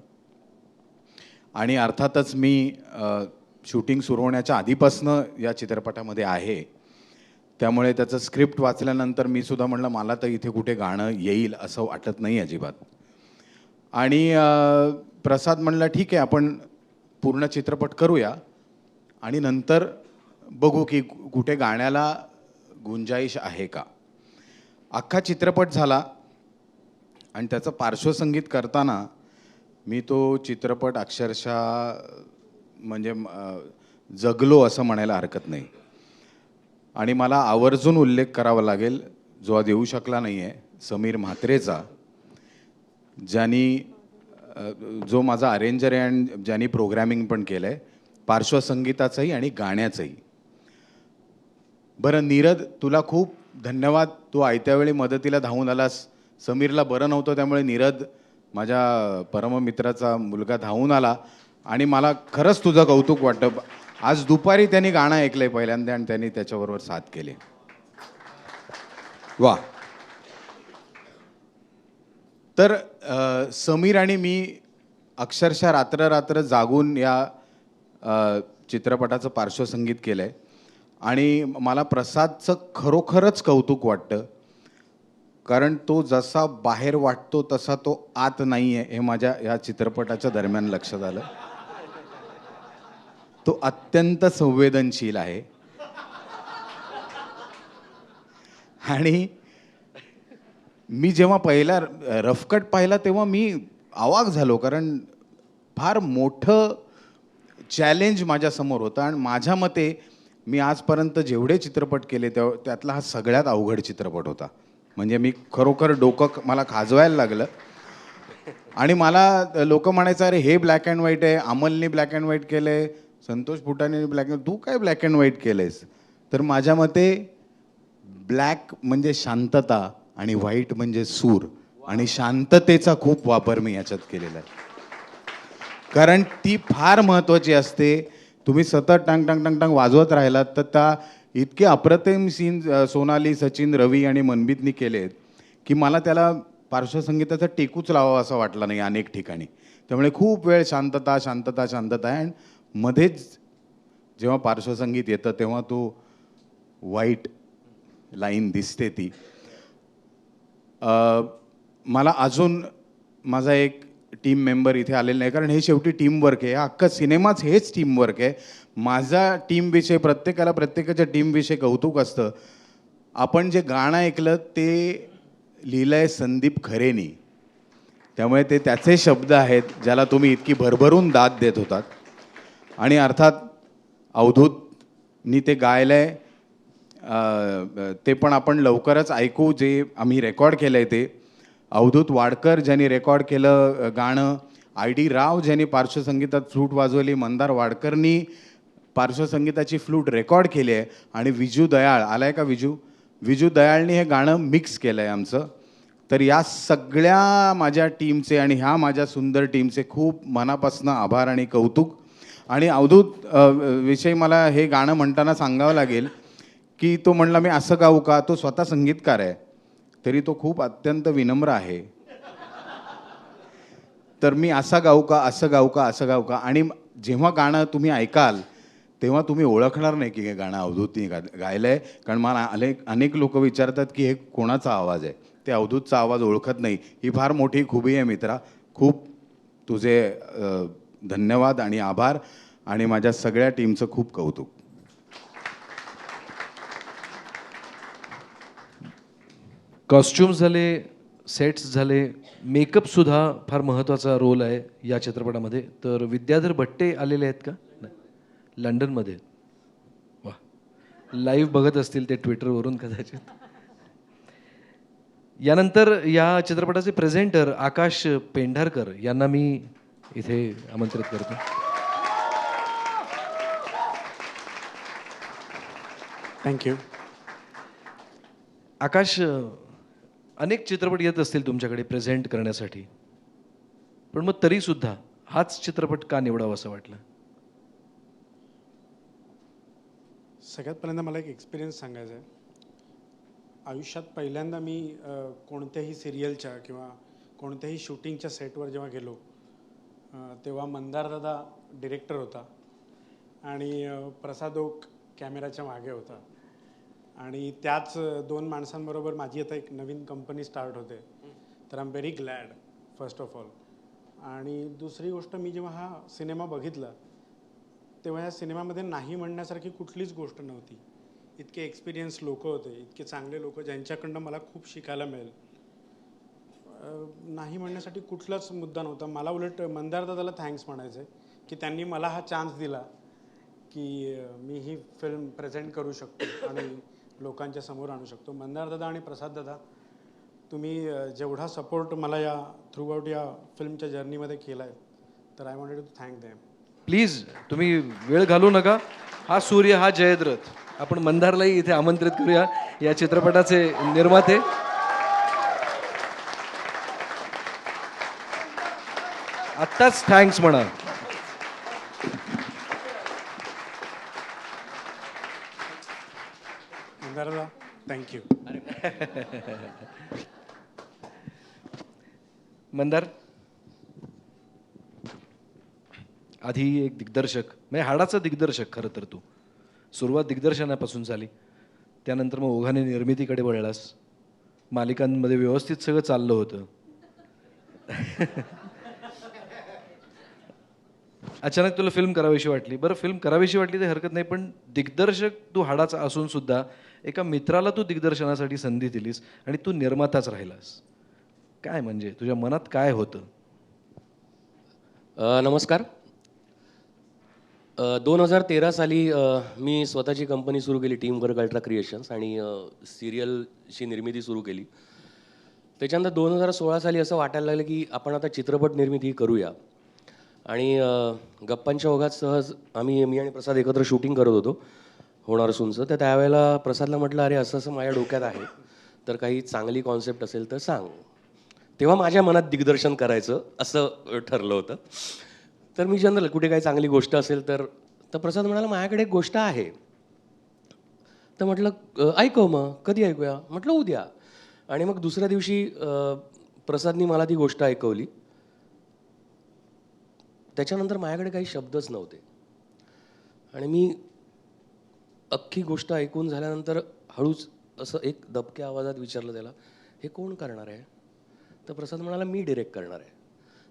आणि अर्थातच मी शूटिंग सुरू होण्याच्या आधीपासनं या चित्रपटामध्ये आहे, त्यामुळे त्याचं स्क्रिप्ट वाचल्यानंतर मी सुद्धा म्हणलं मला तर इथे कुठे गाणं येईल असं वाटत नाही अजिबात. आणि प्रसाद म्हणला ठीक आहे, आपण पूर्ण चित्रपट करूया आणि नंतर बघू की कुठे गाण्याला गुंजाईश आहे का. अख्खा चित्रपट झाला आणि त्याचं पार्श्वसंगीत करताना मी तो चित्रपट अक्षरशः म्हणजे जगलो असं म्हणायला हरकत नाही. आणि मला आवर्जून उल्लेख करावा लागेल, जो आज येऊ शकला नाही आहे, समीर म्हात्रेचा, जो माझा अरेंजर आहे आणि ज्यांनी प्रोग्रॅमिंग पण केलं आहे, पार्श्वसंगीताचंही आणि गाण्याचंही. बरं नीरद, तुला खूप धन्यवाद, तू आयत्या वेळी मदतीला धावून आलास. समीरला बरं नव्हतं, त्यामुळे नीरद माझ्या परममित्राचा मुलगा धावून आला आणि मला खरंच तुझं कौतुक वाटतं. आज दुपारी त्यांनी गाणं ऐकलंय पहिल्यांदा आणि त्यांनी त्याच्याबरोबर साथ केली. वा. तर समीर आणि मी अक्षरशः रात्र रात्र जागून या चित्रपटाचं पार्श्वसंगीत केलं आहे आणि मला प्रसादचं खरोखरच कौतुक वाटतं, कारण तो जसा बाहेर वाटतो तसा तो आत नाही आहे हे माझ्या या चित्रपटाच्या दरम्यान लक्षात आलं. तो अत्यंत संवेदनशील आहे आणि मी जेव्हा पहिला रफकट पाहिला तेव्हा मी अवाक झालो, कारण फार मोठं चॅलेंज माझ्यासमोर होतं आणि माझ्या मते मी आजपर्यंत जेवढे चित्रपट केले त्यातला हा सगळ्यात अवघड चित्रपट होता. म्हणजे मी खरोखर डोकं मला खाजवायला लागलं आणि मला लोक म्हणायचं अरे हे ब्लॅक अँड व्हाईट आहे, अमलने ब्लॅक अँड व्हाईट केलं आहे, संतोष फुटाने ब्लॅक अँड, तू काय ब्लॅक अँड व्हाईट केलं आहेस? तर माझ्या मते ब्लॅक म्हणजे शांतता आणि व्हाईट म्हणजे सूर आणि शांततेचा खूप वापर मी याच्यात केलेला आहे, कारण ती फार महत्त्वाची असते. तुम्ही सतत टांग टांग टांग टांग वाजवत राहिलात तर त्या इतके अप्रतिम सीन सोनाली, सचिन, रवी आणि मनबीतनी केलेत की मला त्याला पार्श्वसंगीताचा टेकूच लावावा असं वाटलं नाही अनेक ठिकाणी. त्यामुळे खूप वेळ शांतता शांतता शांतता आहे आणि मध्येच जेव्हा पार्श्वसंगीत येतं तेव्हा तो व्हाईट लाईन दिसते ती. मला अजून माझा एक टीम मेंबर इथे आलेला नाही, कारण हे शेवटी टीमवर्क आहे. अख्खा सिनेमाच हेच टीमवर्क आहे. माझा टीमविषयी प्रत्येकाच्या टीमविषयी कौतुक असतं. आपण जे गाणं ऐकलं ते लिहिलं आहे संदीप खरेनी, त्यामुळे ते त्याचे शब्द आहेत ज्याला तुम्ही इतकी भरभरून दाद देत होतात. आणि अर्थात अवधूतनी ते गायलं आहे, ते पण आपण लवकरच ऐकू जे आम्ही रेकॉर्ड केलं आहे ते. अवधूत वाडकर ज्यांनी रेकॉर्ड केलं गाणं, ID राव ज्यांनी पार्श्वसंगीतात फ्लूट वाजवली, मंदार वाडकरनी पार्श्वसंगीताची फ्लूट रेकॉर्ड केली आहे आणि विजू दयाळ आलाय का? विजू दयाळनी हे गाणं मिक्स केलं आहे आमचं. तर या सगळ्या माझ्या टीमचे आणि ह्या माझ्या सुंदर टीमचे खूप मनापासून आभार आणि कौतुक. आणि अवधूत विषयी मला हे गाणं म्हणताना सांगावं लागेल की तो म्हणला मी असं गाऊ का. तो स्वतः संगीतकार आहे तरी तो खूप अत्यंत विनम्र आहे. तर मी असा गाऊ का, असं गाऊ का, असं गाऊ का. आणि जेव्हा गाणं तुम्ही ऐकाल तेव्हा तुम्ही ओळखणार नाही की हे गाणं अवधूतनी गायलं आहे, कारण मला अनेक लोक विचारतात की हे कोणाचा आवाज आहे. ते अवधूतचा आवाज ओळखत नाही. ही फार मोठी खुबी आहे मित्रा. खूप तुझे धन्यवाद आणि आभार आणि माझ्या सगळ्या टीमचं खूप कौतुक. कॉस्ट्युम्स झाले, सेट्स झाले, मेकअपसुद्धा फार महत्त्वाचा रोल आहे या चित्रपटामध्ये. तर विद्याधर भट्टे आलेले आहेत का? लंडनमध्ये. वा, लाईव्ह बघत असतील ते ट्विटरवरून कदाचित. यानंतर या चित्रपटाचे प्रेझेंटर आकाश पेंढारकर यांना मी इथे आमंत्रित करतो. थँक्यू. आकाश, अनेक चित्रपट येत असतील तुमच्याकडे प्रेझेंट करण्यासाठी, पण मग तरीसुद्धा हाच चित्रपट का निवडावा असं वाटलं? सगळ्यात पहिल्यांदा मला एक एक्सपिरियन्स सांगायचा आहे. आयुष्यात पहिल्यांदा मी कोणत्याही सिरियलच्या किंवा कोणत्याही शूटिंगच्या सेटवर जेव्हा गेलो तेव्हा मंदारदादा डिरेक्टर होता आणि प्रसाद ओक कॅमेराच्या मागे होता. आणि त्याच दोन माणसांबरोबर माझी आता एक नवीन कंपनी स्टार्ट होते. तर I am very glad first of all. आणि दुसरी गोष्ट, मी जेव्हा हा सिनेमा बघितला तेव्हा या सिनेमामध्ये नाही म्हणण्यासारखी कुठलीच गोष्ट नव्हती. इतके एक्सपिरियन्स लोक होते, इतके चांगले लोक ज्यांच्याकडनं मला खूप शिकायला मिळेल. नाही म्हणण्यासाठी कुठलाच मुद्दा नव्हता. मला उलट मंदारदादाला थँक्स म्हणायचं आहे की त्यांनी मला हा चान्स दिला की मी ही फिल्म प्रेझेंट करू शकतो आणि लोकांच्या समोर आणू शकतो. मंदारदादा आणि प्रसाददादा, तुम्ही जेवढा सपोर्ट मला या थ्रू आउट या फिल्मच्या जर्नीमध्ये केला आहे, तर I wanted to thank them. Please तुम्ही वेळ घालू नका. हा सूर्य, हा जयद्रथ. आपण मंदारलाही इथे आमंत्रित करूया, या चित्रपटाचे निर्माते. आत्ताच थँक्स म्हणा. मंदारदादा, थँक्यू. मंदार, आधी एक दिग्दर्शक म्हणजे हाडाचा दिग्दर्शक खरं तर तू. सुरुवात दिग्दर्शनापासून झाली, त्यानंतर मग ओघाने निर्मितीकडे वळलास. मालिकांमध्ये व्यवस्थित सगळं चाललं होतं. अचानक तुला फिल्म करावीशी वाटली. बरं, फिल्म करावीशी वाटली तर हरकत नाही, पण दिग्दर्शक तू हाडाचा असून सुद्धा एका मित्राला तू दिग्दर्शनासाठी संधी दिलीस आणि तू निर्माताच राहिलास. काय म्हणजे तुझ्या मनात काय होतं? नमस्कार. 2013 साली मी स्वतःची कंपनी सुरू केली, टीम वर्क अल्ट्रा क्रिएशन्स, आणि सिरियलची निर्मिती सुरू केली. त्याच्यानंतर 2016 साली असं वाटायला लागलं की आपण आता चित्रपट निर्मिती करूया. आणि गप्पांच्या ओघात सहज मी आणि प्रसाद एकत्र शूटिंग करत होतो होणार सूनचं. तर त्यावेळेला प्रसादला म्हटलं, अरे असं असं माझ्या डोक्यात आहे, तर काही चांगली कॉन्सेप्ट असेल तर सांग. तेव्हा माझ्या मनात दिग्दर्शन करायचं असं ठरलं होतं. तर मी जनरल कुठे काही चांगली गोष्ट असेल तर प्रसाद म्हणाला, माझ्याकडे एक गोष्ट आहे. तर म्हटलं ऐकव, मग कधी ऐकूया? म्हटलं उद्या. आणि मग दुसऱ्या दिवशी प्रसादनी मला ती गोष्ट ऐकवली. त्याच्यानंतर माझ्याकडे काही शब्दच नव्हते आणि मी अख्खी गोष्ट ऐकून झाल्यानंतर हळूच असं एक दबक्या आवाजात विचारलं त्याला, हे कोण करणार आहे? तर प्रसाद म्हणाला, मी डिरेक्ट करणार आहे.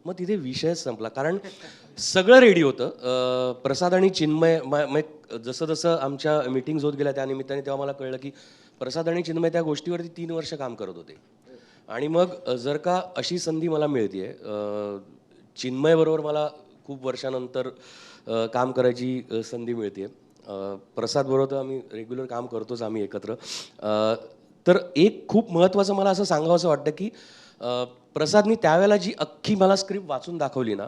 मग तिथे विषयच संपला, कारण सगळं रेडी होतं. प्रसाद आणि चिन्मय, जसं जसं आमच्या मीटिंग्स होत गेल्या त्यानिमित्ताने, तेव्हा मला कळलं की प्रसाद आणि चिन्मय त्या गोष्टीवरती 3 वर्ष काम करत होते. आणि मग जर का अशी संधी मला मिळते, चिन्मयबरोबर मला खूप वर्षानंतर काम करायची संधी मिळते. प्रसादबरोबर तर आम्ही रेग्युलर काम करतोच आम्ही एकत्र. तर एक खूप महत्त्वाचं मला असं सांगावंसं वाटतं की प्रसादनी त्यावेळेला जी अख्खी मला स्क्रिप्ट वाचून दाखवली ना,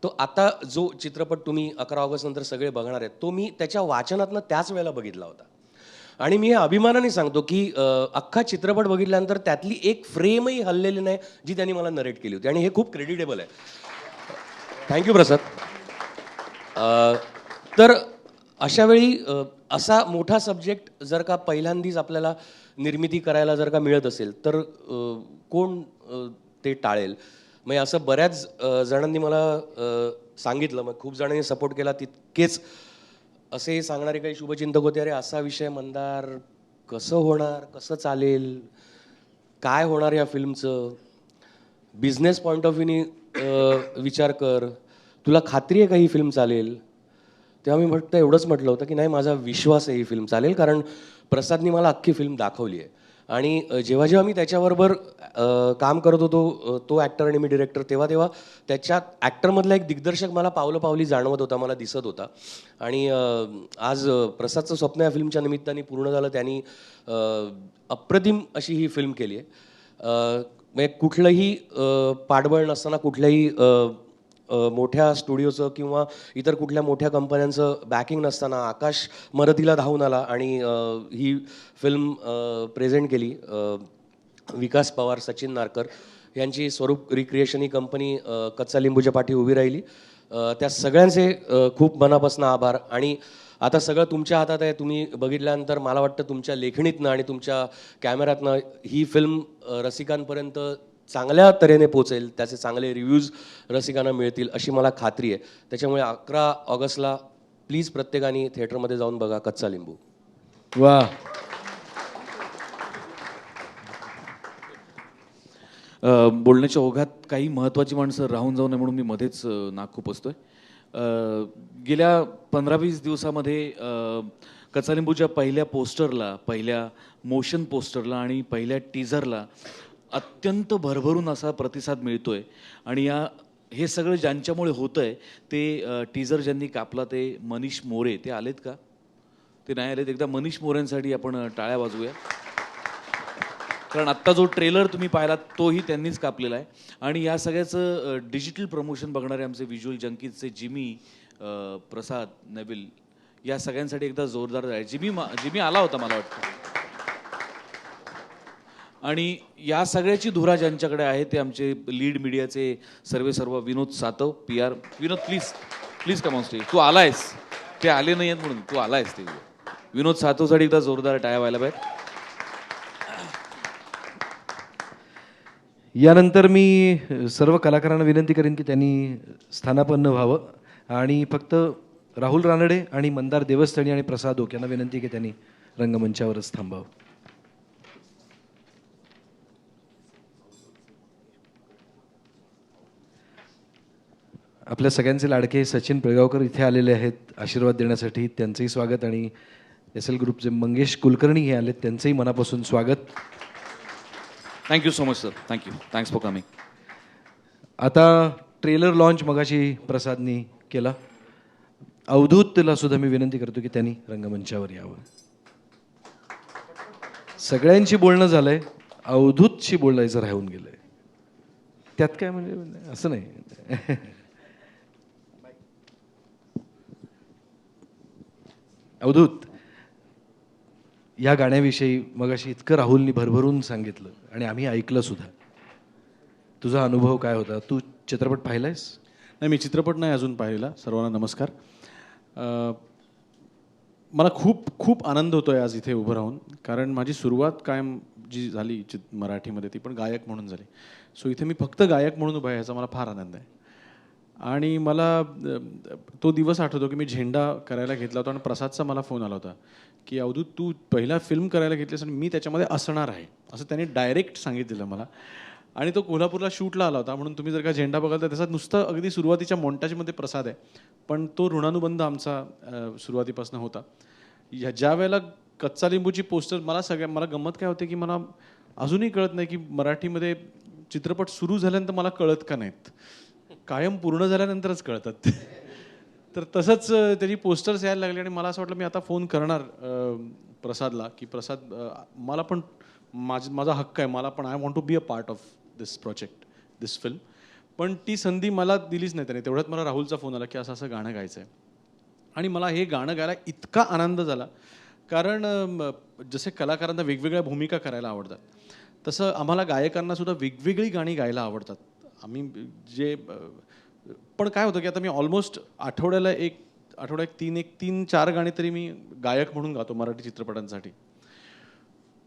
तो आता जो चित्रपट तुम्ही 11 ऑगस्ट नंतर सगळे बघणार आहेत, तो मी त्याच्या वाचनातनं त्याच वेळेला बघितला होता. आणि मी हे अभिमानाने सांगतो की अख्खा चित्रपट बघितल्यानंतर त्यातली एक फ्रेमही हललेली नाही जी त्यांनी मला नरेट केली होती, आणि हे खूप क्रेडिटेबल आहे. थँक्यू प्रसाद. तर अशा वेळी असा मोठा सब्जेक्ट जर का पहिल्यांदाच आपल्याला निर्मिती करायला जर का मिळत असेल तर कोण ते टाळेल? म्हणजे असं बऱ्याच जणांनी मला सांगितलं, मग खूप जणांनी सपोर्ट केला. तितकेच असे सांगणारे काही शुभचिंतक होते, अरे असा विषय मंदार, कसं होणार, कसं चालेल, काय होणार या फिल्मचं, बिझनेस पॉईंट ऑफ व्ह्यूनी विचार कर, तुला खात्री आहे का ही फिल्म चालेल? तेव्हा मी एवढंच म्हटलं होतं की नाही, माझा विश्वास आहे ही फिल्म चालेल, कारण प्रसादनी मला अख्खी फिल्म दाखवली आहे. आणि जेव्हा जेव्हा मी त्याच्याबरोबर काम करत होतो, तो ॲक्टर आणि मी डिरेक्टर, तेव्हा त्याच्यात ॲक्टरमधला एक दिग्दर्शक मला पावली जाणवत होता, मला दिसत होता. आणि आज प्रसादचं स्वप्न या फिल्मच्या निमित्ताने पूर्ण झालं. त्यांनी अप्रतिम अशी ही फिल्म केली आहे. म्हणजे कुठलंही पाठबळ नसताना, कुठल्याही मोठ्या स्टुडिओचं किंवा इतर कुठल्या मोठ्या कंपन्यांचं बॅकिंग नसताना आकाश मदतीला धावून आला आणि ही फिल्म प्रेझेंट केली. विकास पवार, सचिन नारकर यांची स्वरूप रिक्रिएशन ही कंपनी कच्चा लिंबूच्या पाठी उभी राहिली. त्या सगळ्यांचे खूप मनापासून आभार. आणि आता सगळं तुमच्या हातात आहे. तुम्ही बघितल्यानंतर मला वाटतं तुमच्या लेखणीतनं आणि तुमच्या कॅमेऱ्यातनं ही फिल्म रसिकांपर्यंत चांगल्या तऱ्हेने पोचेल, त्याचे चांगले रिव्ह्यूज रसिकांना मिळतील अशी मला खात्री आहे. त्याच्यामुळे 11 ऑगस्टला प्लीज प्रत्येकाने थिएटरमध्ये जाऊन बघा कच्चा लिंबू. वा, बोलण्याच्या ओघात काही महत्त्वाची माणसं राहून जाऊ नये म्हणून मी मध्येच नाक खुपसतोय. गेल्या 15-20 दिवसामध्ये कच्चा लिंबूच्या पहिल्या पोस्टरला, पहिल्या मोशन पोस्टरला आणि पहिल्या टीझरला अत्यंत भरभरून असा प्रतिसाद मिळतोय. आणि हे सगळं ज्यांच्यामुळे होतंय ते टीझर ज्यांनी कापला ते मनीष मोरे, ते आलेत का? ते नाही आलेत. एकदा मनीष मोरेंसाठी आपण टाळ्या वाजवूया, कारण आत्ता जो ट्रेलर तुम्ही पाहिलात तोही त्यांनीच कापलेला आहे. आणि या सगळ्याचं डिजिटल प्रमोशन बघणारे आमचे व्हिज्युअल जंकीजचे जिमी, प्रसाद, नबिल, या सगळ्यांसाठी एकदा जोरदार आहे. जिमी आला होता मला वाटतं. आणि या सगळ्याची धुरा ज्यांच्याकडे आहे ते आमचे लीड मीडियाचे सर्व Vinod Satav, PR. Vinod please come on stage. तू आलायस, ते आले नाही आहेत म्हणून तू आलायस. ते विनोद सातवसाठी एकदा जोरदार टाळ्या व्हायला पाहिजे. यानंतर मी सर्व कलाकारांना विनंती करेन की त्यांनी स्थानापन्न व्हावं आणि फक्त राहुल रानडे आणि मंदार देवस्थानी आणि प्रसाद ओक यांना विनंती की त्यांनी रंगमंचावरच थांबावं. आपल्या सगळ्यांचे लाडके सचिन पिळगावकर इथे आलेले आहेत आशीर्वाद देण्यासाठी. त्यांचंही स्वागत आणि SL ग्रुपचे मंगेश कुलकर्णी हे आलेत, त्यांचंही मनापासून स्वागत. Thank you so much sir. Thank you. Thanks for coming. आता ट्रेलर लॉन्च मगाशी प्रसादनी केला. अवधूतला सुद्धा मी विनंती करतो की त्यांनी रंगमंचावर यावं. सगळ्यांशी बोलणं झालंय, अवधूतशी बोलायचं राहून गेलंय. त्यात काय म्हणजे असं नाही. अवधूत, या गाण्याविषयी मगाशी इतकं राहुलनी भरभरून सांगितलं आणि आम्ही ऐकलं सुद्धा. तुझा अनुभव काय होता? तू चित्रपट पाहिलायस? नाही, मी चित्रपट नाही अजून पाहिलेला. सर्वांना नमस्कार. मला खूप खूप आनंद होतो आहे आज इथे उभं राहून, कारण माझी सुरुवात कायम जी झाली मराठीमध्ये ती पण गायक म्हणून झाली. सो इथे मी फक्त गायक म्हणून उभा आहे याचा मला फार आनंद आहे. आणि मला तो दिवस आठवतो की मी झेंडा करायला घेतला होता आणि प्रसादचा मला फोन आला होता की अवधूत तू पहिला फिल्म करायला घेतलीस आणि मी त्याच्यामध्ये असणार आहे असं त्याने डायरेक्ट सांगितलेलं मला. आणि तो कोल्हापूरला शूटला आला होता. म्हणून तुम्ही जर का झेंडा बघाल तर त्याचा नुसतं अगदी सुरुवातीच्या मॉन्टाजमध्ये प्रसाद आहे, पण तो ऋणानुबंध आमचा सुरुवातीपासून होता. ज्या वेळेला कच्चा लिंबूची पोस्टर मला गंमत काय होते की मला अजूनही कळत नाही की मराठीमध्ये चित्रपट सुरू झाल्यानंतर मला कळत का नाहीत, कायम पूर्ण झाल्यानंतरच कळतात. तर तसंच त्याची पोस्टर्स यायला लागले आणि मला असं वाटलं मी आता फोन करणार प्रसादला की प्रसाद मला पण माझा हक्क आहे, मला पण I want to be a part of this project, this film. पण ती संधी मला दिलीच नाही त्याने. तेवढ्यात मला राहुलचा फोन आला की असं असं गाणं गायचं आहे. आणि मला हे गाणं गायला इतका आनंद झाला, कारण जसे कलाकारांना वेगवेगळ्या भूमिका करायला आवडतात तसं आम्हाला गायकांना सुद्धा वेगवेगळी गाणी गायला आवडतात. आम्ही पण काय होतं की आता मी ऑलमोस्ट आठवड्यात 3-4 गाणी तरी मी गायक म्हणून गातो मराठी चित्रपटांसाठी.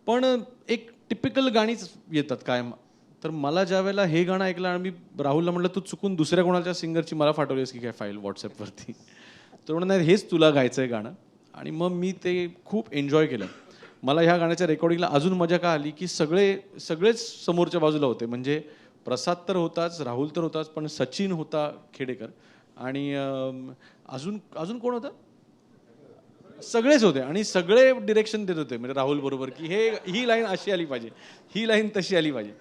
पण एक टिपिकल गाणीच येतात कायम. तर मला ज्या वेळेला हे गाणं ऐकलं आणि मी राहुलला म्हटलं तू चुकून दुसऱ्या कोणाच्या सिंगरची मला पाठवलीस की काय फाईल व्हॉट्सॲपवरती, तर म्हणून नाही हेच तुला गायचं आहे गाणं. आणि मग मी ते खूप एन्जॉय केलं. मला ह्या गाण्याच्या रेकॉर्डिंगला अजून मजा का आली की सगळेच समोरच्या बाजूला होते. म्हणजे प्रसाद तर होताच, राहुल तर होताच, पण सचिन होता खेडेकर आणि अजून कोण होतं, सगळेच होते आणि सगळे डिरेक्शन देत होते म्हणजे राहुल बरोबर की ही लाईन अशी आली पाहिजे, ही लाईन तशी आली पाहिजे.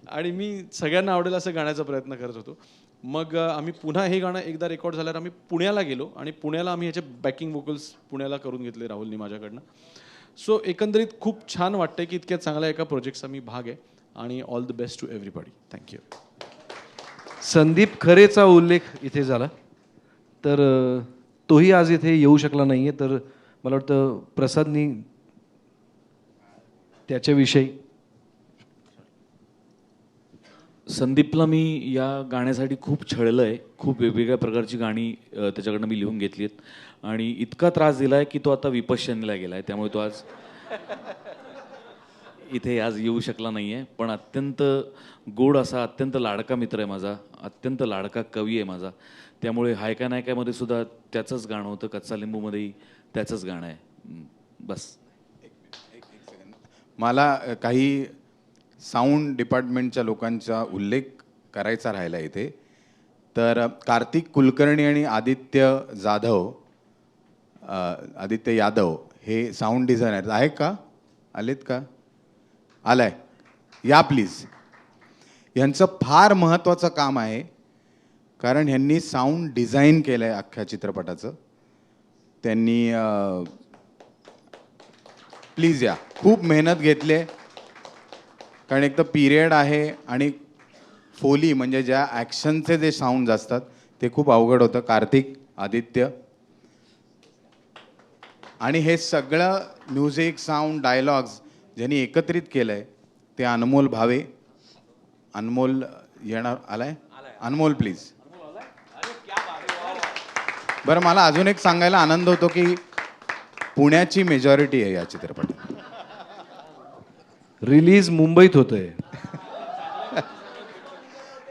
आणि मी सगळ्यांना आवडेल असं गाण्याचा प्रयत्न करत होतो. मग आम्ही पुन्हा हे गाणं एकदा रेकॉर्ड झाल्यावर आम्ही पुण्याला गेलो आणि पुण्याला आम्ही ह्याचे बॅकिंग वोकल्स पुण्याला करून घेतले राहुलनी माझ्याकडनं. सो एकंदरीत खूप छान वाटतंय की इतक्या चांगल्या एका प्रोजेक्टचा मी भाग आहे आणि all the best to everybody. Thank you. Sandeep खरेचा उल्लेख इथे झाला, तर तोही आज इथे येऊ शकला नाहीये. तर मला वाटतं प्रसादनी त्याच्याविषयी. संदीपला मी या गाण्यासाठी खूप छळलं आहे. खूप वेगवेगळ्या प्रकारची गाणी त्याच्याकडनं मी लिहून घेतली आहेत आणि इतका त्रास दिला आहे की तो आता विपश्यनीला गेला आहे. त्यामुळे तो आज इथे आज येऊ शकला नाही आहे. पण अत्यंत गोड असा, अत्यंत लाडका मित्र आहे माझा, अत्यंत लाडका कवी आहे माझा. त्यामुळे हाय का नाही कायमध्ये सुद्धा त्याचंच गाणं होतं, कच्चा लिंबूमध्येही त्याचंच गाणं आहे. बस. मला काही साऊंड डिपार्टमेंटच्या लोकांचा उल्लेख करायचा राहिला इथे. तर कार्तिक कुलकर्णी आणि आदित्य यादव हे साऊंड डिझायनर आहे का? आलेत का? आलाय, या प्लीज. यांचं फार महत्त्वाचं काम आहे, कारण ह्यांनी साऊंड डिझाईन केलं आहे अख्ख्या चित्रपटाचं. त्यांनी प्लीज या, खूप मेहनत घेतली आहे. कारण एक तर पिरियड आहे आणि फोली म्हणजे ज्या ॲक्शनचे जे साऊंड्स असतात ते खूप अवघड होतं. कार्तिक, आदित्य आणि हे सगळं म्युझिक, साऊंड, डायलॉग्स ज्यांनी एकत्रित केलं आहे ते अनमोल भावे. अनमोल येणार आलाय? अनमोल प्लीज. बरं, मला अजून एक सांगायला आनंद होतो की पुण्याची मेजॉरिटी आहे या चित्रपटात. रिलीज मुंबईत होतंय.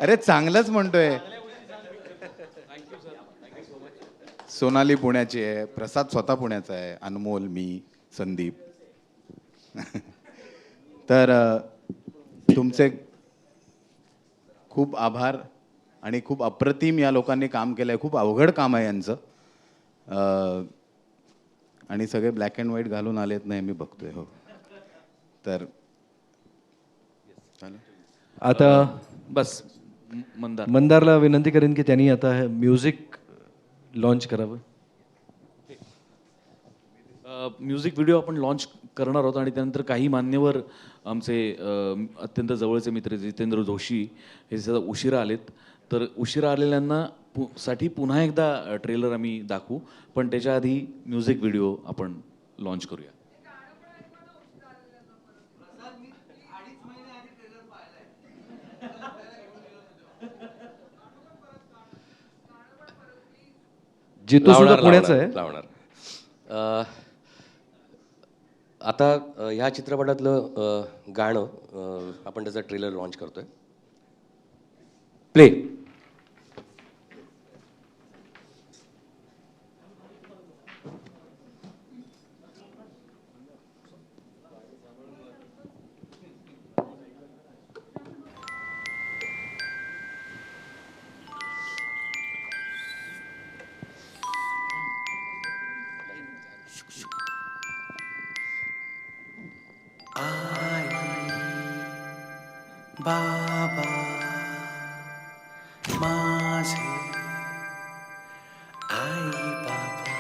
अरे चांगलंच म्हणतोय. सोनाली पुण्याची आहे, प्रसाद स्वतः पुण्याचा आहे, अनमोल, मी, संदीप. तर तुमचे खूप आभार आणि खूप अप्रतिम या लोकांनी काम केलं आहे. खूप अवघड काम आहे यांचं. आणि सगळे ब्लॅक अँड व्हाईट घालून आलेत नाही मी बघतोय. हो तर आता बस मंदारला विनंती करेन की त्यांनी आता म्युझिक लॉन्च करावं. म्युझिक व्हिडिओ आपण लॉन्च करणार आहोत आणि त्यानंतर काही मान्यवर आमचे अत्यंत जवळचे मित्र जितेंद्र जोशी हे सुद्धा उशिरा आलेत. तर उशिरा आलेल्यांना साठी पुन्हा एकदा ट्रेलर आम्ही दाखवू, पण त्याच्या आधी म्युझिक व्हिडिओ आपण लॉन्च करूया. जितू सुद्धा पुण्याचा आहे. लावणार. आता ह्या चित्रपटातलं गाणं आपण त्याचा ट्रेलर लॉन्च करतोय. प्ले. बाबा माझे आई बाबा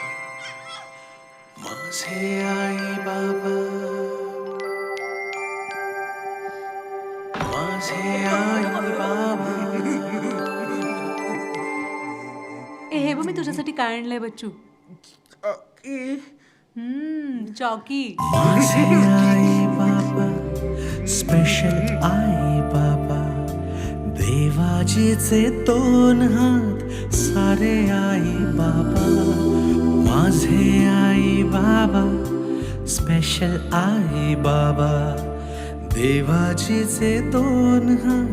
माझे आई बाबा माझे आई बाबा. हे बघ मी तुझ्यासाठी काय आणलंय बच्चू. चॉकी. माझे आई बाबा स्पेशल आई बाबा देवाजीचे 2 हात सारे आई बाबा. माझे आई बाबा स्पेशल आई बाबा देवाजीचे 2 हात.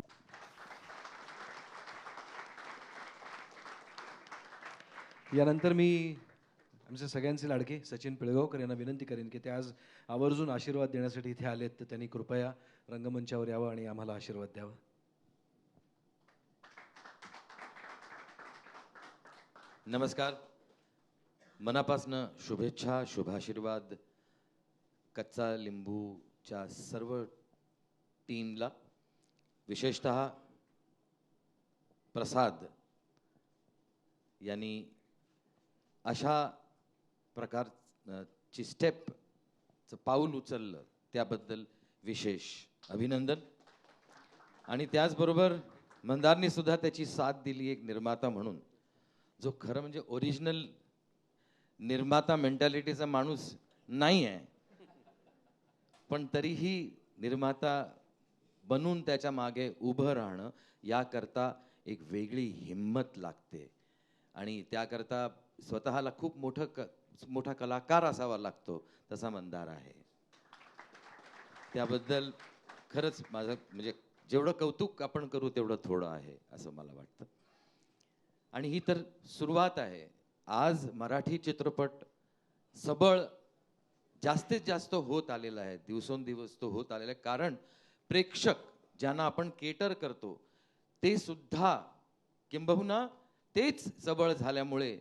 यानंतर मी आमचे सगळ्यांचे लाडके सचिन पिळगावकर यांना विनंती करेन की ते आज आवर्जून आशीर्वाद देण्यासाठी इथे आलेत, तर त्यांनी कृपया रंगमंचावर यावं आणि आम्हाला आशीर्वाद द्यावा. नमस्कार. मनापासनं शुभेच्छा, शुभाशीर्वाद कच्चा लिंबूच्या सर्व टीमला, विशेषतः प्रसाद यांनी अशा प्रकारची स्टेपचं पाऊल उचललं त्याबद्दल विशेष अभिनंदन. आणि त्याचबरोबर मंदारने सुद्धा त्याची साथ दिली एक निर्माता म्हणून, जो खरं म्हणजे ओरिजिनल निर्माता मेंटॅलिटीचा माणूस नाही आहे, पण तरीही निर्माता बनून त्याच्या मागे उभं राहणं याकरता एक वेगळी हिंमत लागते आणि त्याकरता स्वतःला खूप मोठा कलाकार असावा लागतो, तसा मंदार आहे. त्याबद्दल खरंच माझं म्हणजे जेवढं कौतुक आपण करू तेवढं थोडं आहे असं मला वाटतं. आणि ही तर सुरुवात आहे. आज मराठी चित्रपट सबळ जास्तीत जास्त होत आलेला आहे, दिवसेंदिवस तो होत आलेला आहे. कारण प्रेक्षक ज्यांना आपण केटर करतो ते सुद्धा किंबहुना तेच सबळ झाल्यामुळे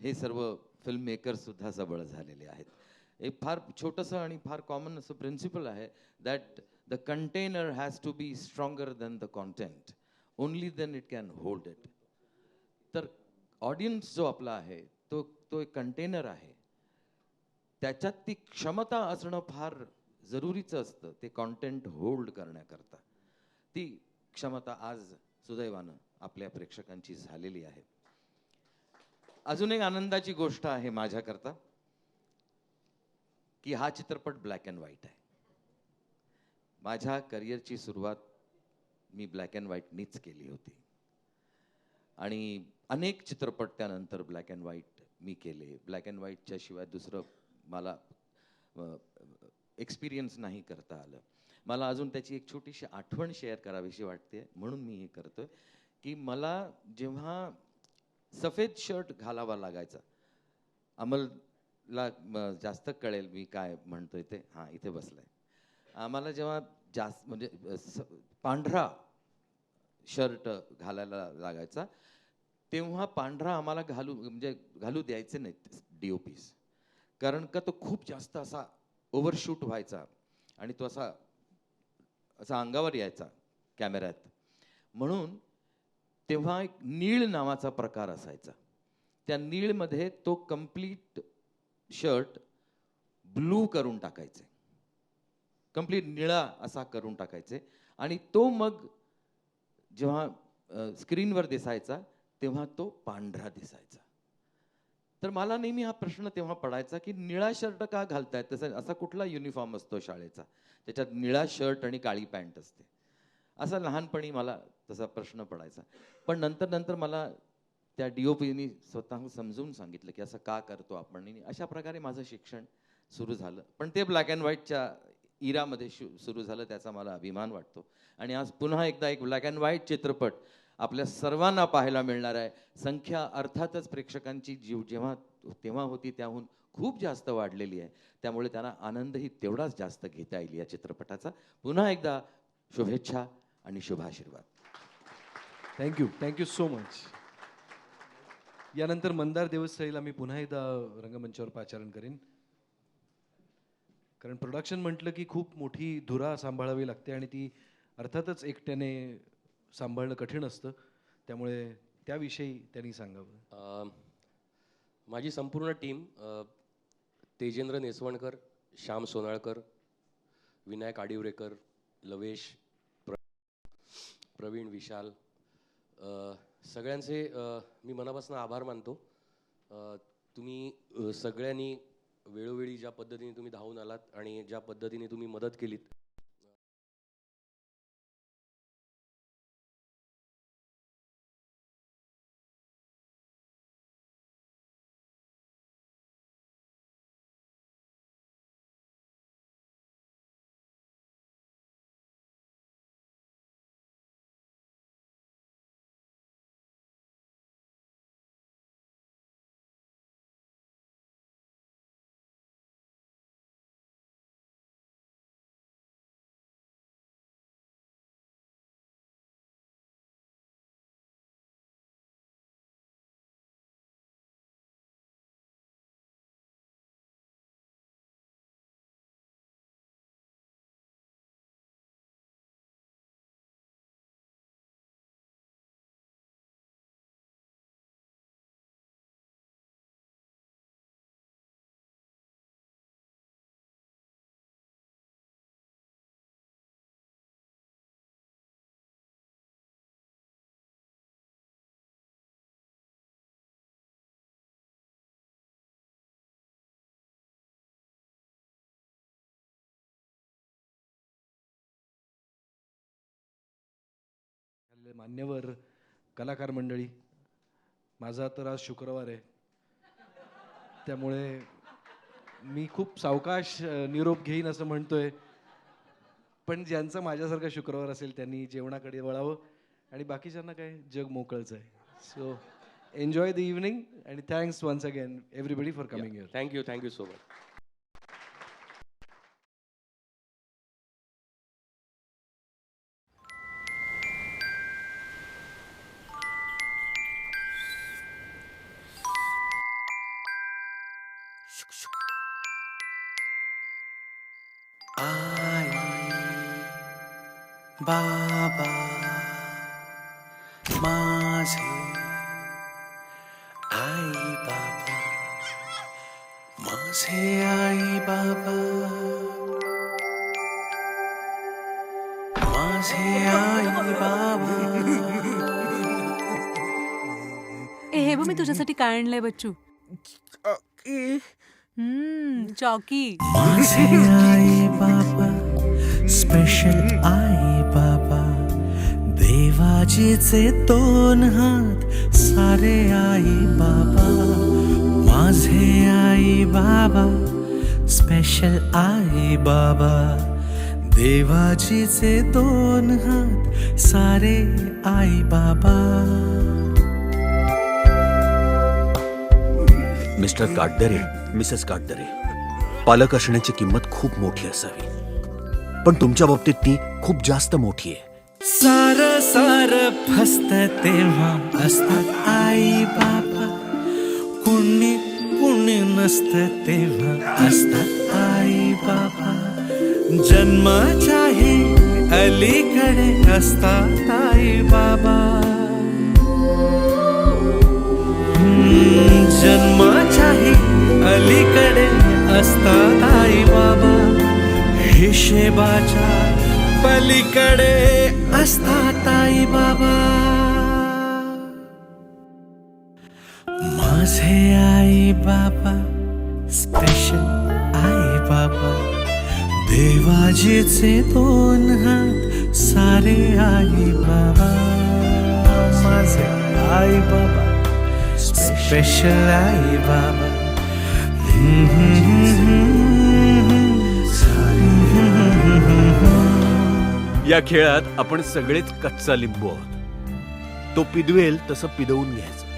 हे सर्व फिल्म मेकर सुद्धा सबळ झालेले आहेत. एक फार छोटंसं आणि फार कॉमन असं प्रिन्सिपल आहे that the container has to be stronger than the content, only then it can hold it. तर ऑडियन्स जो आपला आहे तो एक कंटेनर आहे, त्याच्यात ती क्षमता असणं फार जरुरीचं असतं ते कॉन्टेंट होल्ड करण्याकरता. ती क्षमता आज सुदैवानं आपल्या प्रेक्षकांची झालेली आहे. अजून एक आनंदाची गोष्ट आहे माझ्याकरता की हा चित्रपट ब्लॅक अँड व्हाईट आहे. माझ्या करिअरची सुरुवात मी ब्लॅक अँड व्हाईटनीच केली होती आणि अनेक चित्रपट त्यानंतर ब्लॅक अँड व्हाईट मी केले. ब्लॅक अँड व्हाईटच्या शिवाय दुसरं मला एक्सपिरियन्स नाही करता आलं. मला अजून त्याची एक छोटीशी आठवण शेअर करावीशी वाटते, म्हणून मी हे करतोय की मला जेव्हा सफेद शर्ट घालावा लागायचा, अमलला जास्त कळेल मी काय म्हणतोय ते, हां इथे बसलाय, आम्हाला जेव्हा जास्त म्हणजे पांढरा शर्ट घालायला लागायचा तेव्हा पांढरा आम्हाला घालू द्यायचे नाहीत DOPs, कारण का तो खूप जास्त असा ओव्हरशूट व्हायचा आणि तो असा अंगावर यायचा कॅमेऱ्यात. म्हणून तेव्हा एक नीळ नावाचा प्रकार असायचा. त्या नीळमध्ये तो कम्प्लीट शर्ट ब्लू करून टाकायचे, कम्प्लीट निळा असा करून टाकायचे आणि तो मग जेव्हा स्क्रीनवर दिसायचा तेव्हा तो पांढरा दिसायचा. तर मला नेहमी हा प्रश्न तेव्हा पडायचा की निळा शर्ट का घालतायत, तसं असा कुठला युनिफॉर्म असतो शाळेचा त्याच्यात निळा शर्ट आणि काळी पॅन्ट असते, असा लहानपणी मला तसा प्रश्न पडायचा. पण नंतर मला त्या DOPनी स्वतः समजून सांगितलं की असं का करतो आपण, आणि अशा प्रकारे माझं शिक्षण सुरू झालं. पण ते ब्लॅक अँड व्हाईटच्या इरामध्ये सुरू झालं, त्याचा मला अभिमान वाटतो. आणि आज पुन्हा एकदा एक ब्लॅक अँड व्हाईट चित्रपट आपल्या सर्वांना पाहायला मिळणार आहे. संख्या अर्थातच प्रेक्षकांची तेव्हा होती त्याहून खूप जास्त वाढलेली आहे, त्यामुळे त्यांना आनंदही तेवढाच जास्त घेता येईल या चित्रपटाचा. पुन्हा एकदा शुभेच्छा आणि शुभाशीर्वाद. Thank you so much. यानंतर मंदार देवस्थळीला मी पुन्हा एकदा रंगमंचावर पाचारण करेन, कारण प्रोडक्शन म्हटलं की खूप मोठी धुरा सांभाळावी लागते आणि ती अर्थातच एकट्याने सांभाळणं कठीण असतं, त्यामुळे त्याविषयी त्यांनी सांगावं. माझी संपूर्ण टीम, तेजेंद्र नेसवणकर, श्याम सोनाळकर, विनायक आडिवरेकर, लवेश, प्रवीण, विशाल, सगळ्यांचे मी मनापासून आभार मानतो. तुम्ही सगळ्यांनी वेळोवेळी ज्या पद्धतीने तुम्ही धावून आलात आणि ज्या पद्धतीने तुम्ही मदत केलीत, मान्यवर कलाकार मंडळी, माझा तर आज शुक्रवार आहे, त्यामुळे मी खूप सावकाश निरोप घेईन असं म्हणतोय, पण ज्यांचा माझ्यासारखा शुक्रवार असेल त्यांनी जेवणाकडे वळावं आणि बाकीच्यांना काय जग मोकळंच आहे. सो एन्जॉय द इव्हनिंग आणि thanks once again everybody for coming here. Thank you so much. आई बाबा माझे, आई बाबा माझे, आई बाबा माझे, आई बाबा. हे बघ मी तुझ्यासाठी काय आणलंय बच्चू. चॉकी. माझे आई बाबा, स्पेशल आई बाबा, देवाजीचे 2 हात सारे आई बाबा. माझे आई बाबा, स्पेशल आई बाबा, देवाजीचे दोन हात सारे आई बाबा. मिस्टर काटदरे, मिसेस काटदरे, पालक असण्याची किंमत खूप मोठी असावी, पण तुमच्या बाबतीत ती खूप जास्त मोठी आहे. सार सार फस्त तेव्हा असतात आई बाबा. कुणी कुणी नसत तेव्हा असतात आई बाबा. जन्माच्याही अलीकडे असतात आई बाबा. जन्माच्याही अलीकडे असतात आई बाबा. हिशेबाच्या पलीकडे असतात आई बाबा. माझे आई बाबा स्पेशल आई बाबा. देवाजीचे दोन हात सारे आई बाबा. माझे आई बाबा स्पेशल आई बाबा. या खेळात आपण सगळेच कच्चा लिंबू आहोत. तो पिदवेल तसं पिदवून घ्यायचं.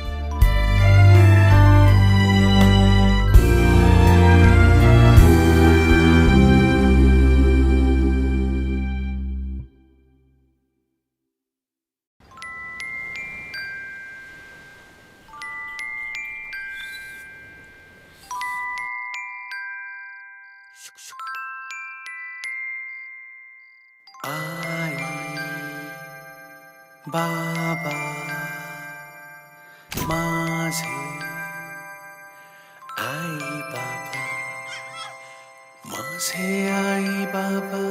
आई बाबा माझे आई बाबा. माझे आई बाबा.